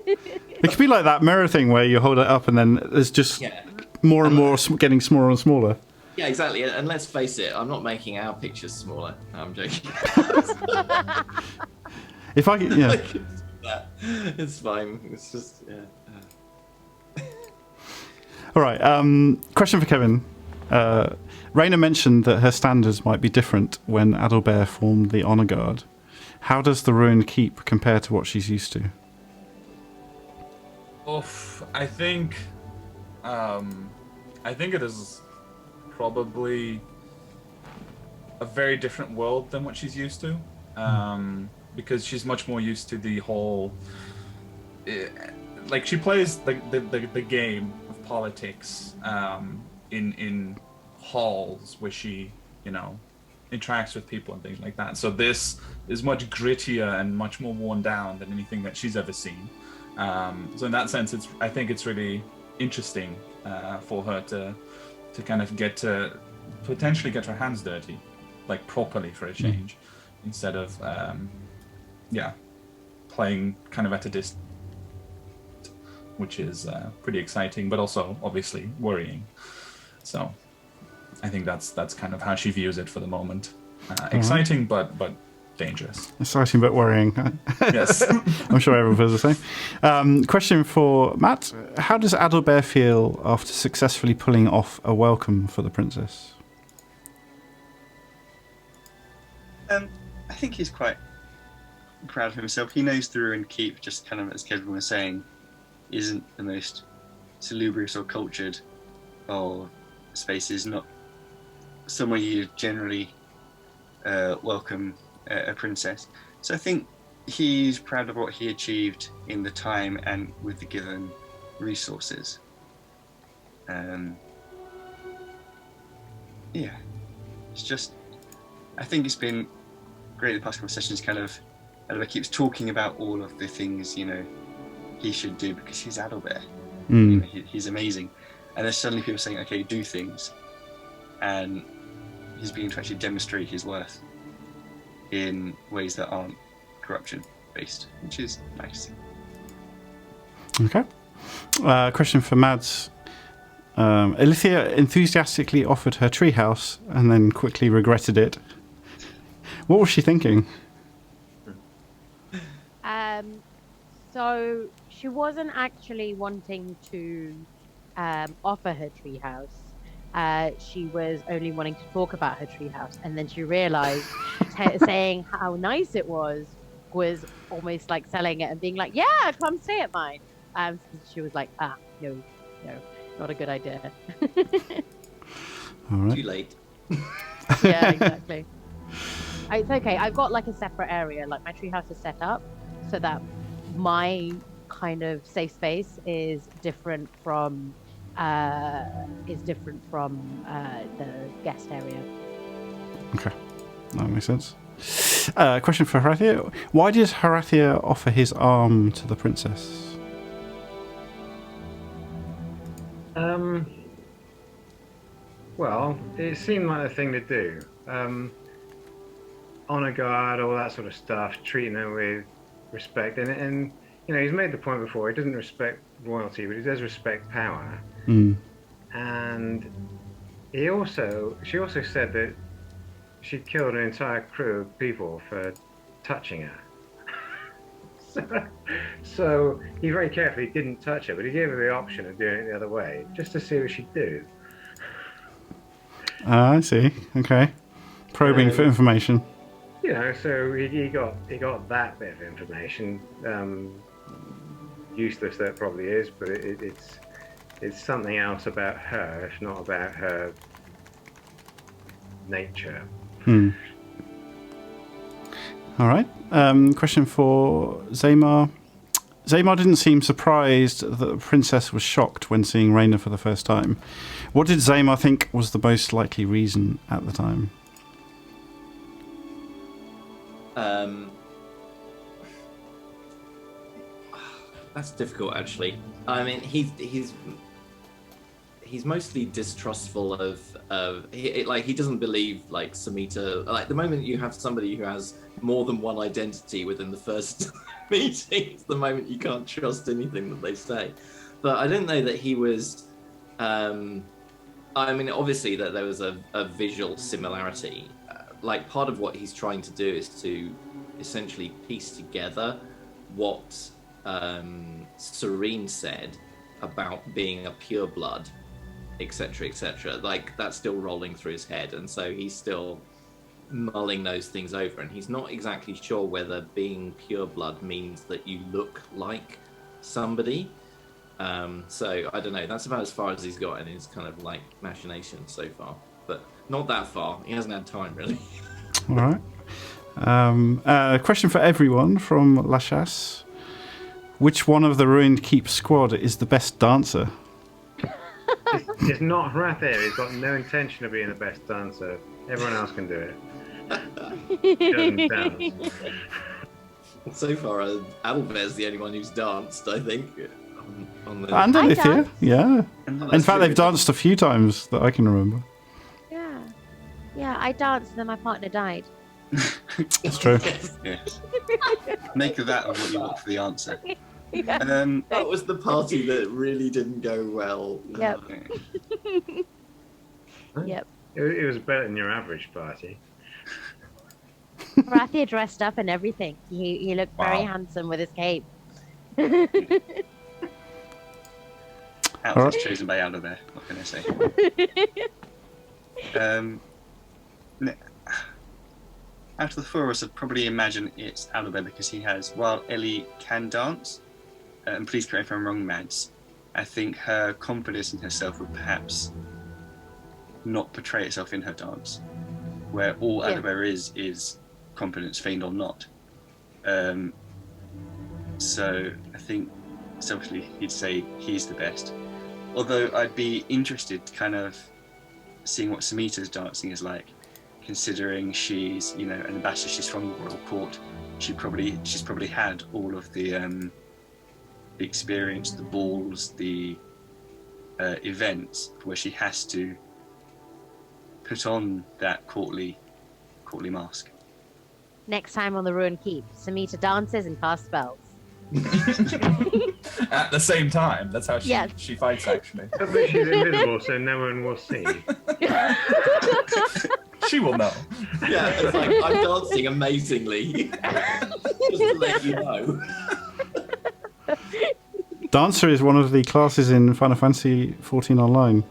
It could be like that mirror thing where you hold it up and then there's just Yeah, more and more getting smaller and smaller. yeah, exactly. And let's face it, I'm not making our pictures smaller. No, I'm joking. If I could, yeah. It's fine. It's just yeah. All right. Question for Kevin. Rayna mentioned that her standards might be different when Adalbert formed the Honor Guard. How does the Ruined Keep compare to what she's used to? Oof, I think it is probably a very different world than what she's used to, because she's much more used to the whole, like she plays the game of politics in halls where she, interacts with people and things like that. So this is much grittier and much more worn down than anything that she's ever seen. So in that sense, I think it's really interesting for her to kind of potentially get her hands dirty, like properly for a change, instead of playing kind of at a distance, which is pretty exciting, but also obviously worrying. So I think that's kind of how she views it for the moment. Exciting, but dangerous. Exciting but worrying. Yes. I'm sure everyone feels the same. Question for Matt. How does Adalbert feel after successfully pulling off a welcome for the princess? I think he's quite proud of himself. He knows the ruined keep, just kind of as Kevin was saying, isn't the most salubrious or cultured or spaces, not somewhere you generally welcome a princess. So I think he's proud of what he achieved in the time and with the given resources. It's just, I think it's been great the past couple of sessions. Kind of, Adalbert keeps talking about all of the things he should do because he's Adalbert. He's amazing, and there's suddenly people saying, "Okay, do things," and he's beginning to actually demonstrate his worth in ways that aren't corruption based, which is nice. Okay. Question for Mads. Alithia enthusiastically offered her treehouse and then quickly regretted it. What was she thinking? So she wasn't actually wanting to offer her treehouse. She was only wanting to talk about her treehouse, and then she realised saying how nice it was almost like selling it and being like, "Yeah, come stay at mine." So she was like, no, not a good idea. All right. Too late. Yeah, exactly. It's okay. I've got like a separate area. Like my treehouse is set up so that my kind of safe space is different from the guest area. Okay, that makes sense. Question for Horathia. Why did Horathia offer his arm to the princess? Well, it seemed like the thing to do. Honor guard, all that sort of stuff, treating her with respect. And he's made the point before, he doesn't respect royalty, but he does respect power. And she also said that she killed an entire crew of people for touching her. So he very carefully didn't touch her, but he gave her the option of doing it the other way, just to see what she'd do. I see. Okay. Probing for information. So he got that bit of information. Useless that probably is, but it's something else about her, if not about her nature. All right. Question for Zaymar. Zaymar didn't seem surprised that the princess was shocked when seeing Rayna for the first time. What did Zaymar think was the most likely reason at the time? That's difficult, actually. I mean, he's mostly distrustful of he doesn't believe like Samita. Like the moment you have somebody who has more than one identity within the first meeting, it's the moment you can't trust anything that they say. But I don't know that he was. I mean, obviously that there was a visual similarity. Like part of what he's trying to do is to essentially piece together what Serene said about being a pureblood, etc., etc. Like that's still rolling through his head, and so he's still mulling those things over, and he's not exactly sure whether being pureblood means that you look like somebody. So I don't know. That's about as far as he's got in his kind of like machinations so far, but not that far. He hasn't had time really. All right. Question for everyone from La Chasse. Which one of the Ruined Keep squad is the best dancer? It's not Horathia. He's got no intention of being the best dancer. Everyone else can do it. He doesn't dance. So far, Adalbert's the only one who's danced, I think. On the... And I Alithia, danced. yeah. And In fact, they've danced a few times that I can remember. Yeah. Yeah, I danced and then my partner died. It's true. Yes. Make of that of what you want for the answer. Yeah. That was the party that really didn't go well. Yep. Okay. Yep. It was better than your average party. Rathia dressed up and everything. He looked very Wow. handsome with his cape. Outfits chosen by Aldri, what can I say? Out of the four of us, I'd probably imagine it's Aldri because he has, while Ellie can dance, and please correct me if I'm wrong, Mads, I think her confidence in herself would perhaps not portray itself in her dance, where all Yeah. Aldri is confidence, feigned or not. So I think selfishly he'd say he's the best. Although I'd be interested kind of seeing what Samita's dancing is like, considering she's, you know, an ambassador, she's from the royal court. She's probably had all of the experience, the balls, the events where she has to put on that courtly mask. Next time on the Ruined Keep, Samita dances and casts spells. At the same time. That's how Yes. she fights, actually. But she's invisible, so no one will see. She will know. Yeah, it's like, I'm dancing amazingly. Just to let you know. Dancer is one of the classes in Final Fantasy XIV Online.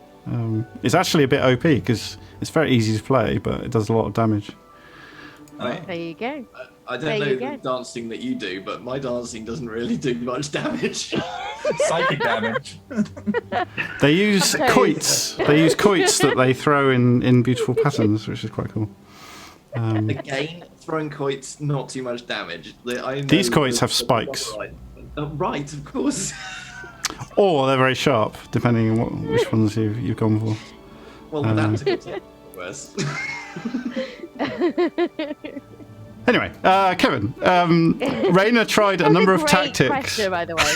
It's actually a bit OP because it's very easy to play, but it does a lot of damage. There you go. I There don't you know the go. dancing that you do, but my dancing doesn't really do much damage. Psychic damage. They use Opposed. quoits. They use quoits that they throw in beautiful patterns, which is quite cool. Again, throwing quoits, not too much damage. These quoits have spikes. Right, of course. Or they're very sharp, depending on which ones you've gone for. Well, that's a good thing. Worse. Anyway, Kevin, Rayna tried a number of Great tactics. question, by the way.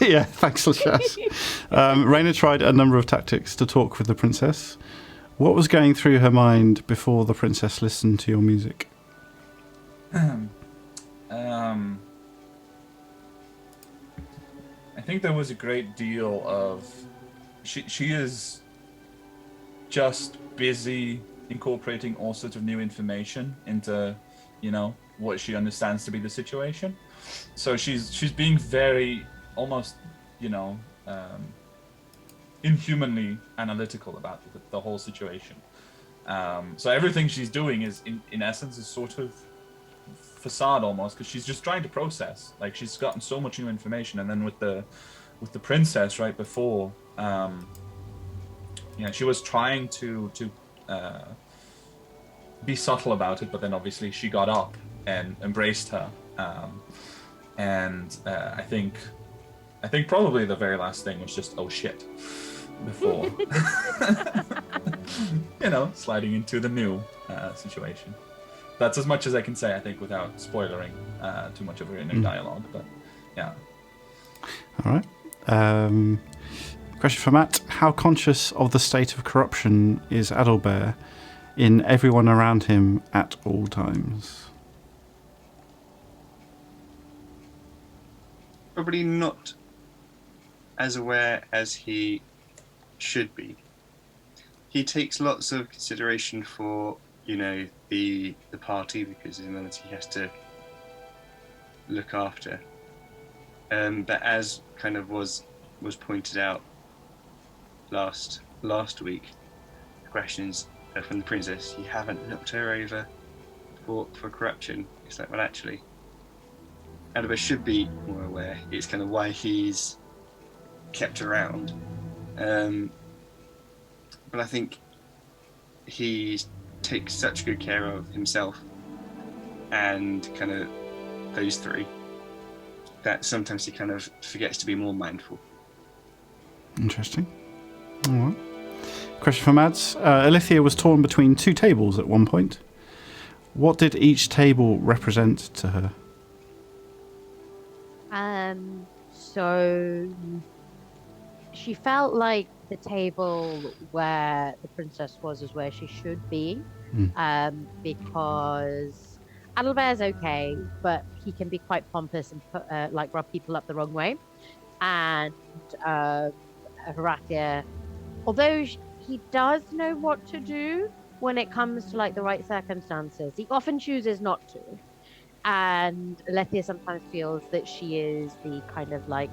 Yeah, thanks, Lashas. Rayna tried a number of tactics to talk with the princess. What was going through her mind before the princess listened to your music? I think there was a great deal of... She is just busy incorporating all sorts of new information into, you know, what she understands to be the situation. So she's being very, almost, you know, inhumanly analytical about the whole situation. So everything she's doing is, in essence, is sort of facade almost, because she's just trying to process. Like, she's gotten so much new information, and then with the princess right before, you know, she was trying to be subtle about it, but then obviously she got up and embraced her. I think probably the very last thing was just, oh shit, before you know, sliding into the new situation. That's as much as I can say, I think, without spoilering too much of her inner dialogue. But yeah. All right. Question for Matt. How conscious of the state of corruption is Adalbert in everyone around him at all times? Probably not as aware as he should be. He takes lots of consideration for, you know, the party, because in other words he has to look after. But as kind of was pointed out last week, the questions from the princess, you haven't looked her over for corruption. It's like, well, actually, Adalbert should be more aware. It's kind of why he's kept around. But I think he takes such good care of himself and kind of those three that sometimes he kind of forgets to be more mindful. Interesting. All right. Question for Mads. Alithia was torn between two tables at one point. What did each table represent to her? So she felt like the table where the princess was is where she should be, because Adalbert's okay, but he can be quite pompous and like rub people up the wrong way. And Horatia, although he does know what to do when it comes to like the right circumstances, he often chooses not to. And Alethea sometimes feels that she is the kind of like,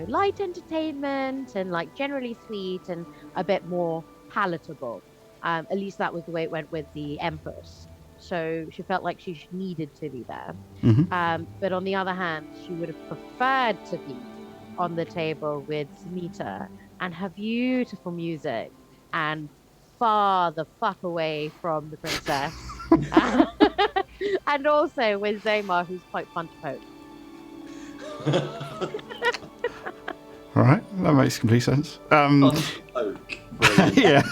light entertainment and like generally sweet and a bit more palatable. At least that was the way it went with the Empress. So she felt like she needed to be there. But on the other hand, she would have preferred to be on the table with Samita and her beautiful music and far the fuck away from the princess. And also with Zamar, who's quite fun to poke. All right, that makes complete sense. Poke. Yeah.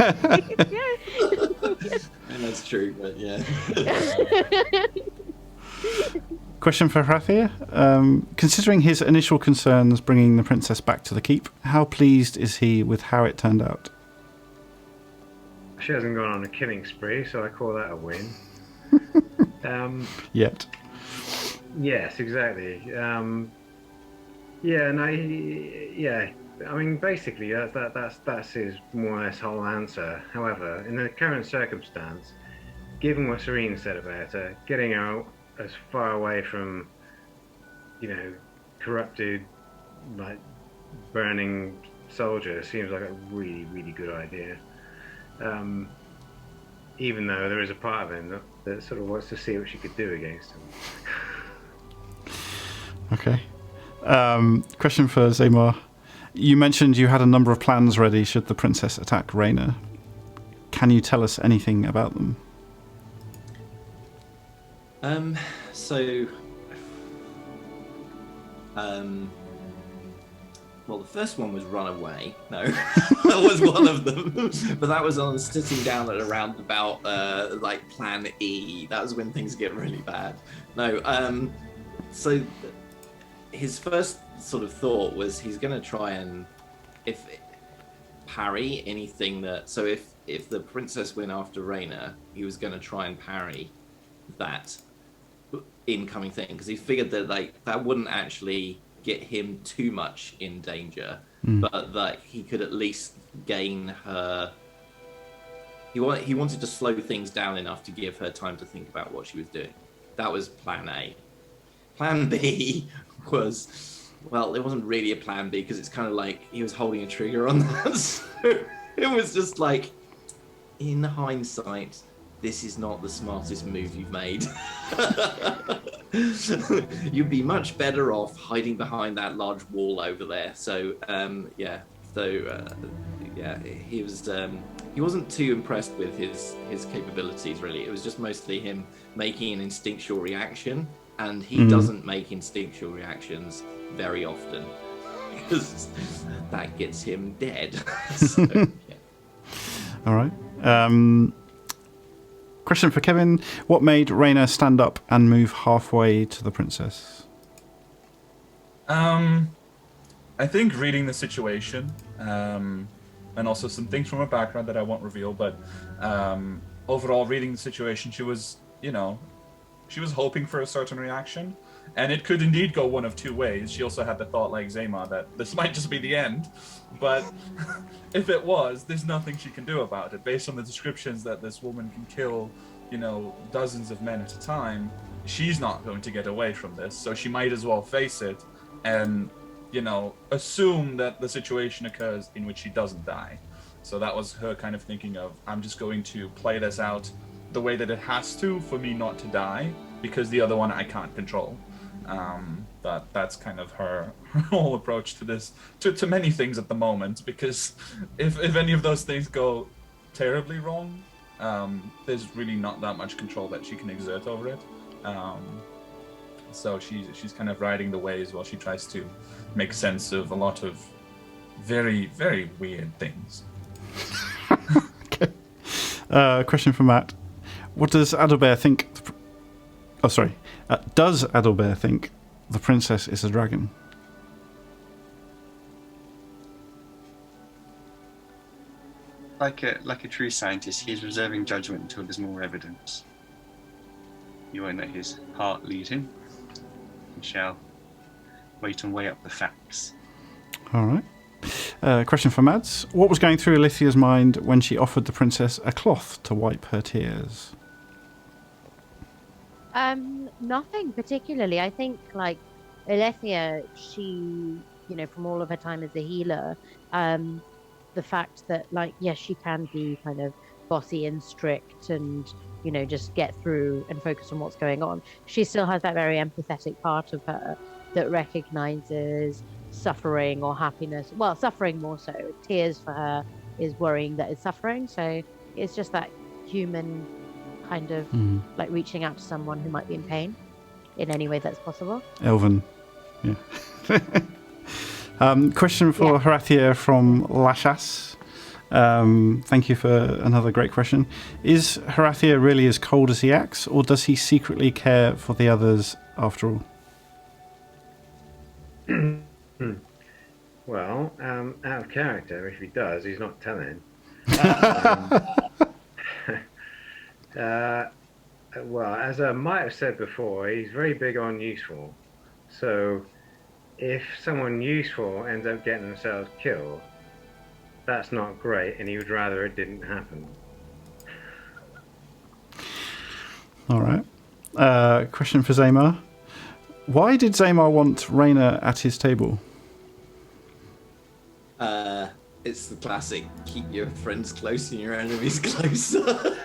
And that's true, but yeah. Question for Horatia. Considering his initial concerns bringing the princess back to the keep, how pleased is he with how it turned out? She hasn't gone on a killing spree, so I call that a win. Yet. Yes, exactly. I mean, basically, that's his more or less whole answer. However, in the current circumstance, given what Serene said about her, getting out as far away from, corrupted, like burning soldiers seems like a really, really good idea. Even though there is a part of him that sort of wants to see what she could do against him. Okay. Question for Zamar. You mentioned you had a number of plans ready should the princess attack Rayna. Can you tell us anything about them? Well, the first one was run away. No, that was one of them. But that was on sitting down at around about like plan E. That was when things get really bad. No, so his first sort of thought was he's going to try and parry anything that. So if the princess went after Rayna, he was going to try and parry that incoming thing because he figured that like that wouldn't actually get him too much in danger, but that he could at least gain her. He wanted to slow things down enough to give her time to think about what she was doing. That was plan A. Plan B was, well, it wasn't really a plan B because it's kind of like he was holding a trigger on that. So it was just like, in hindsight, this is not the smartest move you've made. You'd be much better off hiding behind that large wall over there. So, he was. He wasn't too impressed with his capabilities, really. It was just mostly him making an instinctual reaction, and he doesn't make instinctual reactions very often because that gets him dead. So, yeah. All right. Question for Kevin. What made Rayna stand up and move halfway to the princess? I think reading the situation, and also some things from her background that I won't reveal, but overall reading the situation, she was hoping for a certain reaction, and it could indeed go one of two ways. She also had the thought, like Zamar, that this might just be the end, but if it was, there's nothing she can do about it. Based on the descriptions that this woman can kill, dozens of men at a time, she's not going to get away from this, so she might as well face it and, assume that the situation occurs in which she doesn't die. So that was her kind of thinking of, I'm just going to play this out the way that it has to for me not to die, because the other one I can't control. That's kind of her whole approach to this, to many things at the moment, because if any of those things go terribly wrong, there's really not that much control that she can exert over it. So she's kind of riding the waves while she tries to make sense of a lot of very, very weird things. Okay. Question for Matt. What does Adalbert think? Does Adalbert think the princess is a dragon? Like a true scientist, he's reserving judgment until there's more evidence. You won't let his heart lead him. He shall wait and weigh up the facts. All right. Question for Mads. What was going through Alithia's mind when she offered the princess a cloth to wipe her tears? Nothing particularly. I think, like, Alethea, she, from all of her time as a healer, the fact that, like, yes, she can be kind of bossy and strict and, just get through and focus on what's going on. She still has that very empathetic part of her that recognizes suffering or happiness. Well, suffering more so. Tears for her is worrying that it's suffering. So it's just that human kind of like reaching out to someone who might be in pain in any way that's possible. Elven. Yeah. Question for Horathia from Lashas. Thank you for another great question. Is Horathia really as cold as he acts, or does he secretly care for the others after all? Well, out of character, if he does, he's not telling. Well, as I might have said before, he's very big on useful. So if someone useful ends up getting themselves killed, that's not great, and he would rather it didn't happen. All right. Question for Zaymar. Why did Zaymar want Rayna at his table? It's the classic, keep your friends close and your enemies closer.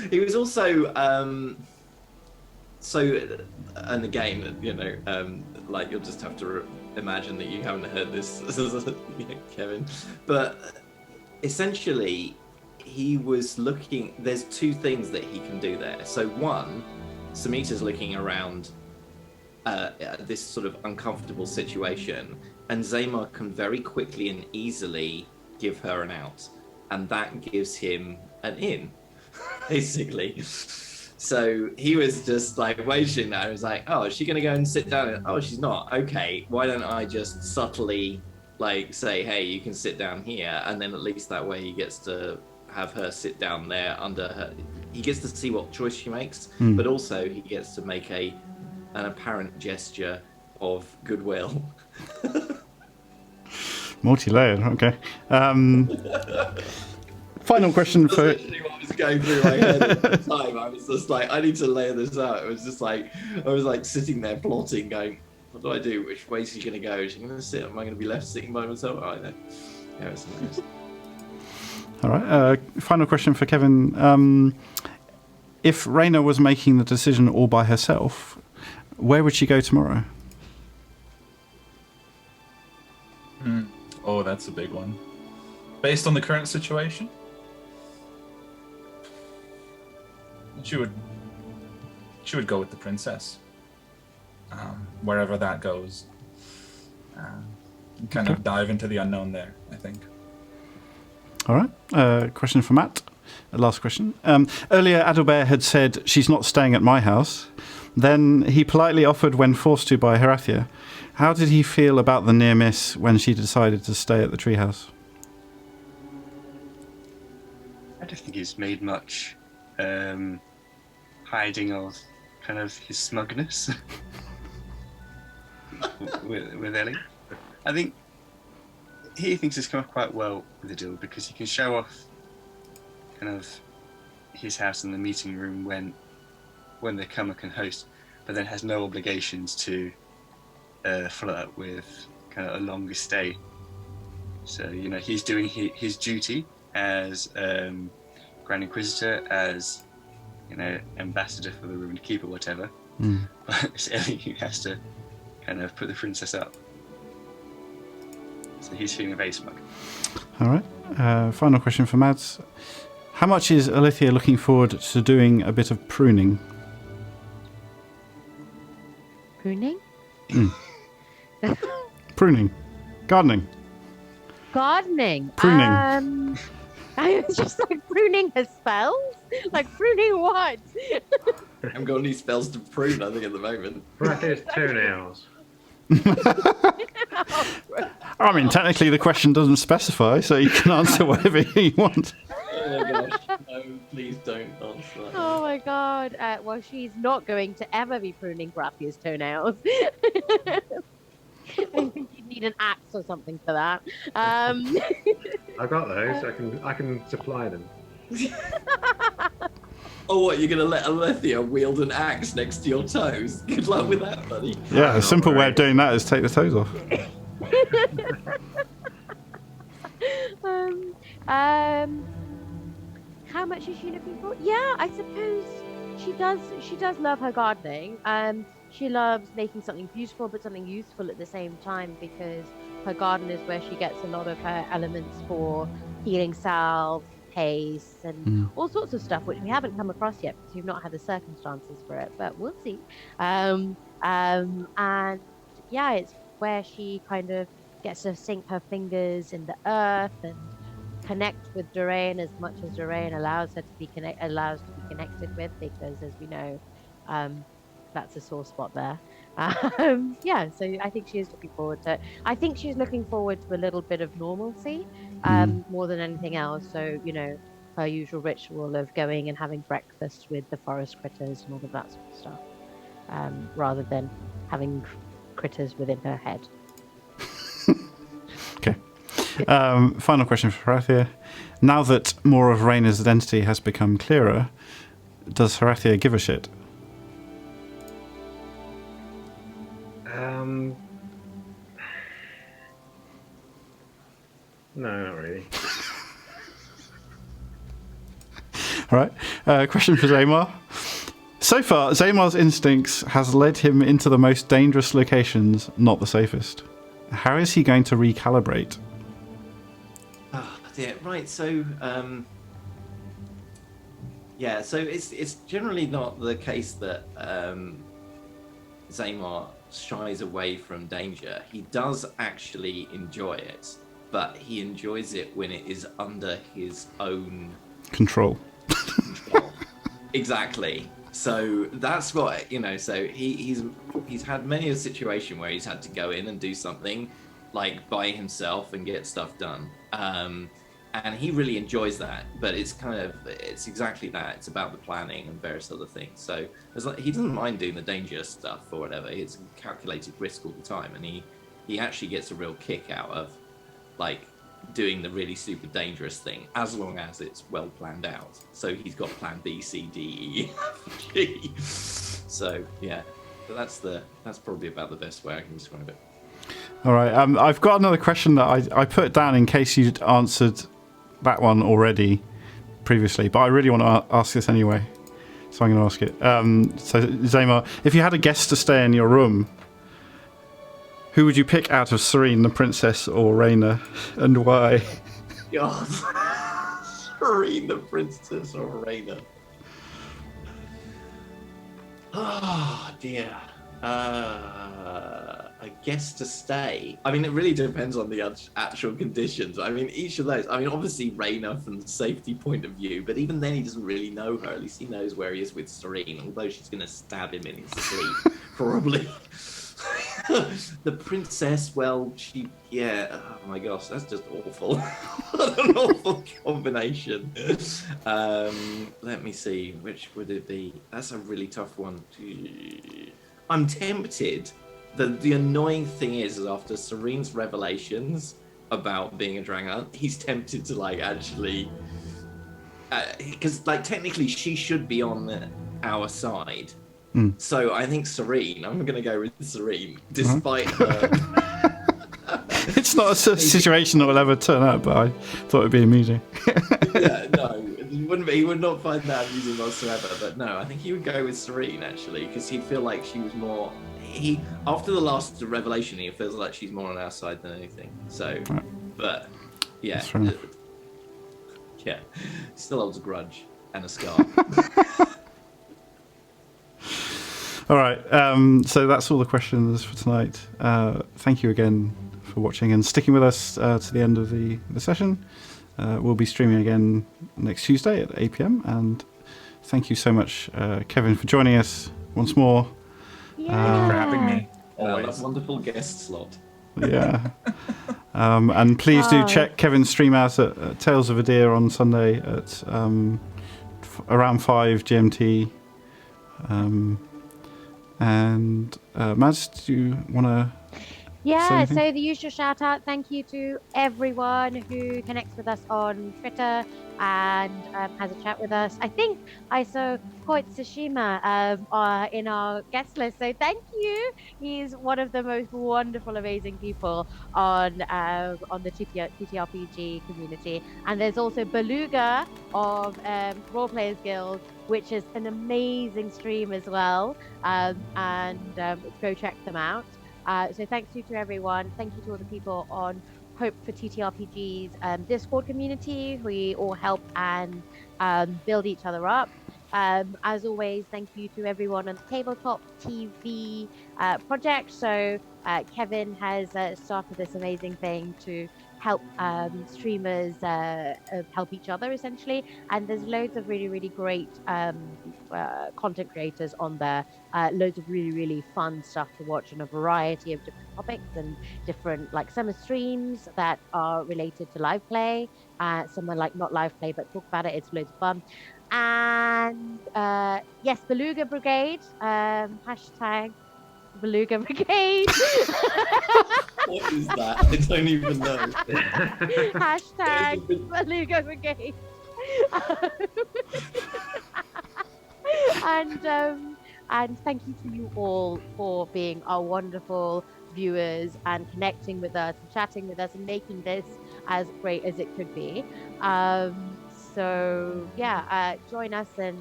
He was also, and again, like, you'll just have to imagine that you haven't heard this, Kevin, but essentially, he was looking, there's two things that he can do there. So one, Samita's looking around this sort of uncomfortable situation, and Zaymar can very quickly and easily give her an out, and that gives him an in, basically. So he was just like waiting there. He was like, oh, is she going to go and sit down? And, oh, she's not. Okay, why don't I just subtly like say, hey, you can sit down here, and then at least that way he gets to have her sit down there under her. He gets to see what choice she makes, but also he gets to make an apparent gesture of goodwill. Multi-layered, okay. Final question for... Literally what was going through my head at the time. I was just like, I need to layer this out. It was just like, I was like sitting there plotting, going, what do I do? Which way is she going to go? Is she going to sit? Am I going to be left sitting by myself? Oh, I know. Yeah, it's nice. All right. Final question for Kevin. If Rayna was making the decision all by herself, where would she go tomorrow? Oh, that's a big one. Based on the current situation, she would go with the princess, wherever that goes. Kind of dive into the unknown there, I think. All right. Question for Matt. Last question. Earlier, Adalbert had said, she's not staying at my house. Then he politely offered when forced to by Horathia. How did he feel about the near miss when she decided to stay at the treehouse? I don't think he's made much hiding of kind of his smugness with Ellie. I think he thinks it's come off quite well with the deal because he can show off kind of his house in the meeting room when the comer can host, but then has no obligations to flirt with kind of a longer stay. So, he's doing his duty as Grand Inquisitor, as, ambassador for the Ruined Keep or whatever. But it's Ellie who has to kind of put the princess up. So he's feeling very smug. All right. Final question for Mads. How much is Alethea looking forward to doing a bit of pruning? Pruning? Pruning. Gardening. Gardening. Pruning. I was just like pruning her spells? Like pruning what? I haven't got any spells to prune, I think, at the moment. Raphael's toenails. I mean, technically the question doesn't specify, so you can answer whatever you want. Oh my gosh. No, please don't answer that. Oh my god. Well, she's not going to ever be pruning Grappia's toenails. I think you'd need an axe or something for that. I've got those. I can supply them. Oh, what, you're going to let Alethea wield an axe next to your toes? Good luck with that, buddy. Yeah, a simple way of doing that is take the toes off. How much is she looking for? Yeah, I suppose she does. She does love her gardening. She loves making something beautiful but something useful at the same time, because her garden is where she gets a lot of her elements for healing salve, paste, and all sorts of stuff, which we haven't come across yet because we've not had the circumstances for it, but we'll see. And yeah, it's where she kind of gets to sink her fingers in the earth and connect with Durain as much as Durain allows her to be connected with, because as we know, that's a sore spot there. Yeah, so I think she is looking forward to it. I think she's looking forward to a little bit of normalcy, more than anything else. So, you know, her usual ritual of going and having breakfast with the forest critters and all of that sort of stuff, rather than having critters within her head. Okay. Final question for Horathia. Now that more of Rayna's identity has become clearer, does Horathia give a shit? No, not really. All right. Question for Zaymar. So far, Zaymar's instincts has led him into the most dangerous locations, not the safest. How is he going to recalibrate? Oh, dear. Right, so yeah, so it's generally not the case that Zaymar shies away from danger. He does actually enjoy it, but he enjoys it when it is under his own Control. Exactly. So that's what, you know, so he's had many a situation where he's had to go in and do something like by himself and get stuff done. And he really enjoys that, but it's exactly that. It's about the planning and various other things. So he doesn't mind doing the dangerous stuff or whatever. It's calculated risk all the time, and he actually gets a real kick out of like doing the really super dangerous thing, as long as it's well planned out. So he's got plan B, C, D, E, F, G. So yeah, but that's probably about the best way I can describe it. All right. I've got another question that I put down in case you'd answered that one already previously, but I really want to ask this anyway, so I'm going to ask it. So Zaymar, if you had a guest to stay in your room, who would you pick out of Serene, the princess, or Rayna, and why? God. Serene, the princess, or Rayna. Oh dear. A guest to stay. I mean, it really depends on the actual conditions. I mean, each of those. I mean, obviously Rayna from the safety point of view, but even then he doesn't really know her. At least he knows where he is with Serene, although she's going to stab him in his sleep, probably. The princess, well, oh my gosh, that's just awful. What an awful combination. Let me see, which would it be? That's a really tough one. I'm tempted. The annoying thing is after Serene's revelations about being a dragon, he's tempted to like actually, because like technically she should be on our side. So I think Serene, I'm going to go with Serene, despite her. It's not a situation that will ever turn up, but I thought it'd be amusing. Yeah, no, it wouldn't be. He would not find that amusing whatsoever. But no, I think he would go with Serene, actually, because he'd feel like she was more... After the last revelation, he feels like she's more on our side than anything. So, but, yeah. Yeah, still holds a grudge and a scar. All right, so that's all the questions for tonight. Thank you again for watching and sticking with us to the end of the session. we'll be streaming again next Tuesday at 8 p.m. And thank you so much, Kevin, for joining us once more. Thank you for having me. That Always. wonderful guest slot. Yeah. And please do check Kevin's stream out at Tales of a Deer on Sunday at around 5 GMT. And Maz, do you want to Yeah, so the usual shout out. Thank you to everyone who connects with us on Twitter and has a chat with us. I think I saw Koit Tsushima in our guest list, so thank you. He's one of the most wonderful, amazing people on the TTRPG community. And there's also Beluga of Roleplayers Guild, which is an amazing stream as well. And go check them out. So thanks to everyone. Thank you to all the people on Hope for TTRPG's Discord community. We all help and build each other up. As always, thank you to everyone on the Tabletop TV project. So Kevin has started this amazing thing to help streamers help each other, essentially. And there's loads of really, really great content creators on there. Loads of really, really fun stuff to watch on a variety of different topics and different summer streams that are related to live play. Some are not live play, but talk about it. It's loads of fun. And yes, Beluga Brigade, hashtag Beluga Brigade. What is that? I don't even know. Hashtag Beluga Brigade. And thank you to you all for being our wonderful viewers and connecting with us and chatting with us and making this as great as it could be. So yeah, join us and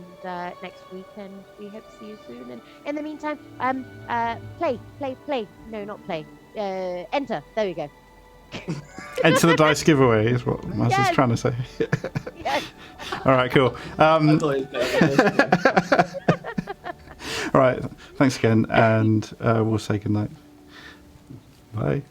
next week, and we hope to see you soon. And in the meantime, play. No, not play. Enter. There we go. Enter the dice giveaway is what Maz is trying to say. Yes. All right, cool. All right, thanks again, and we'll say goodnight. Bye.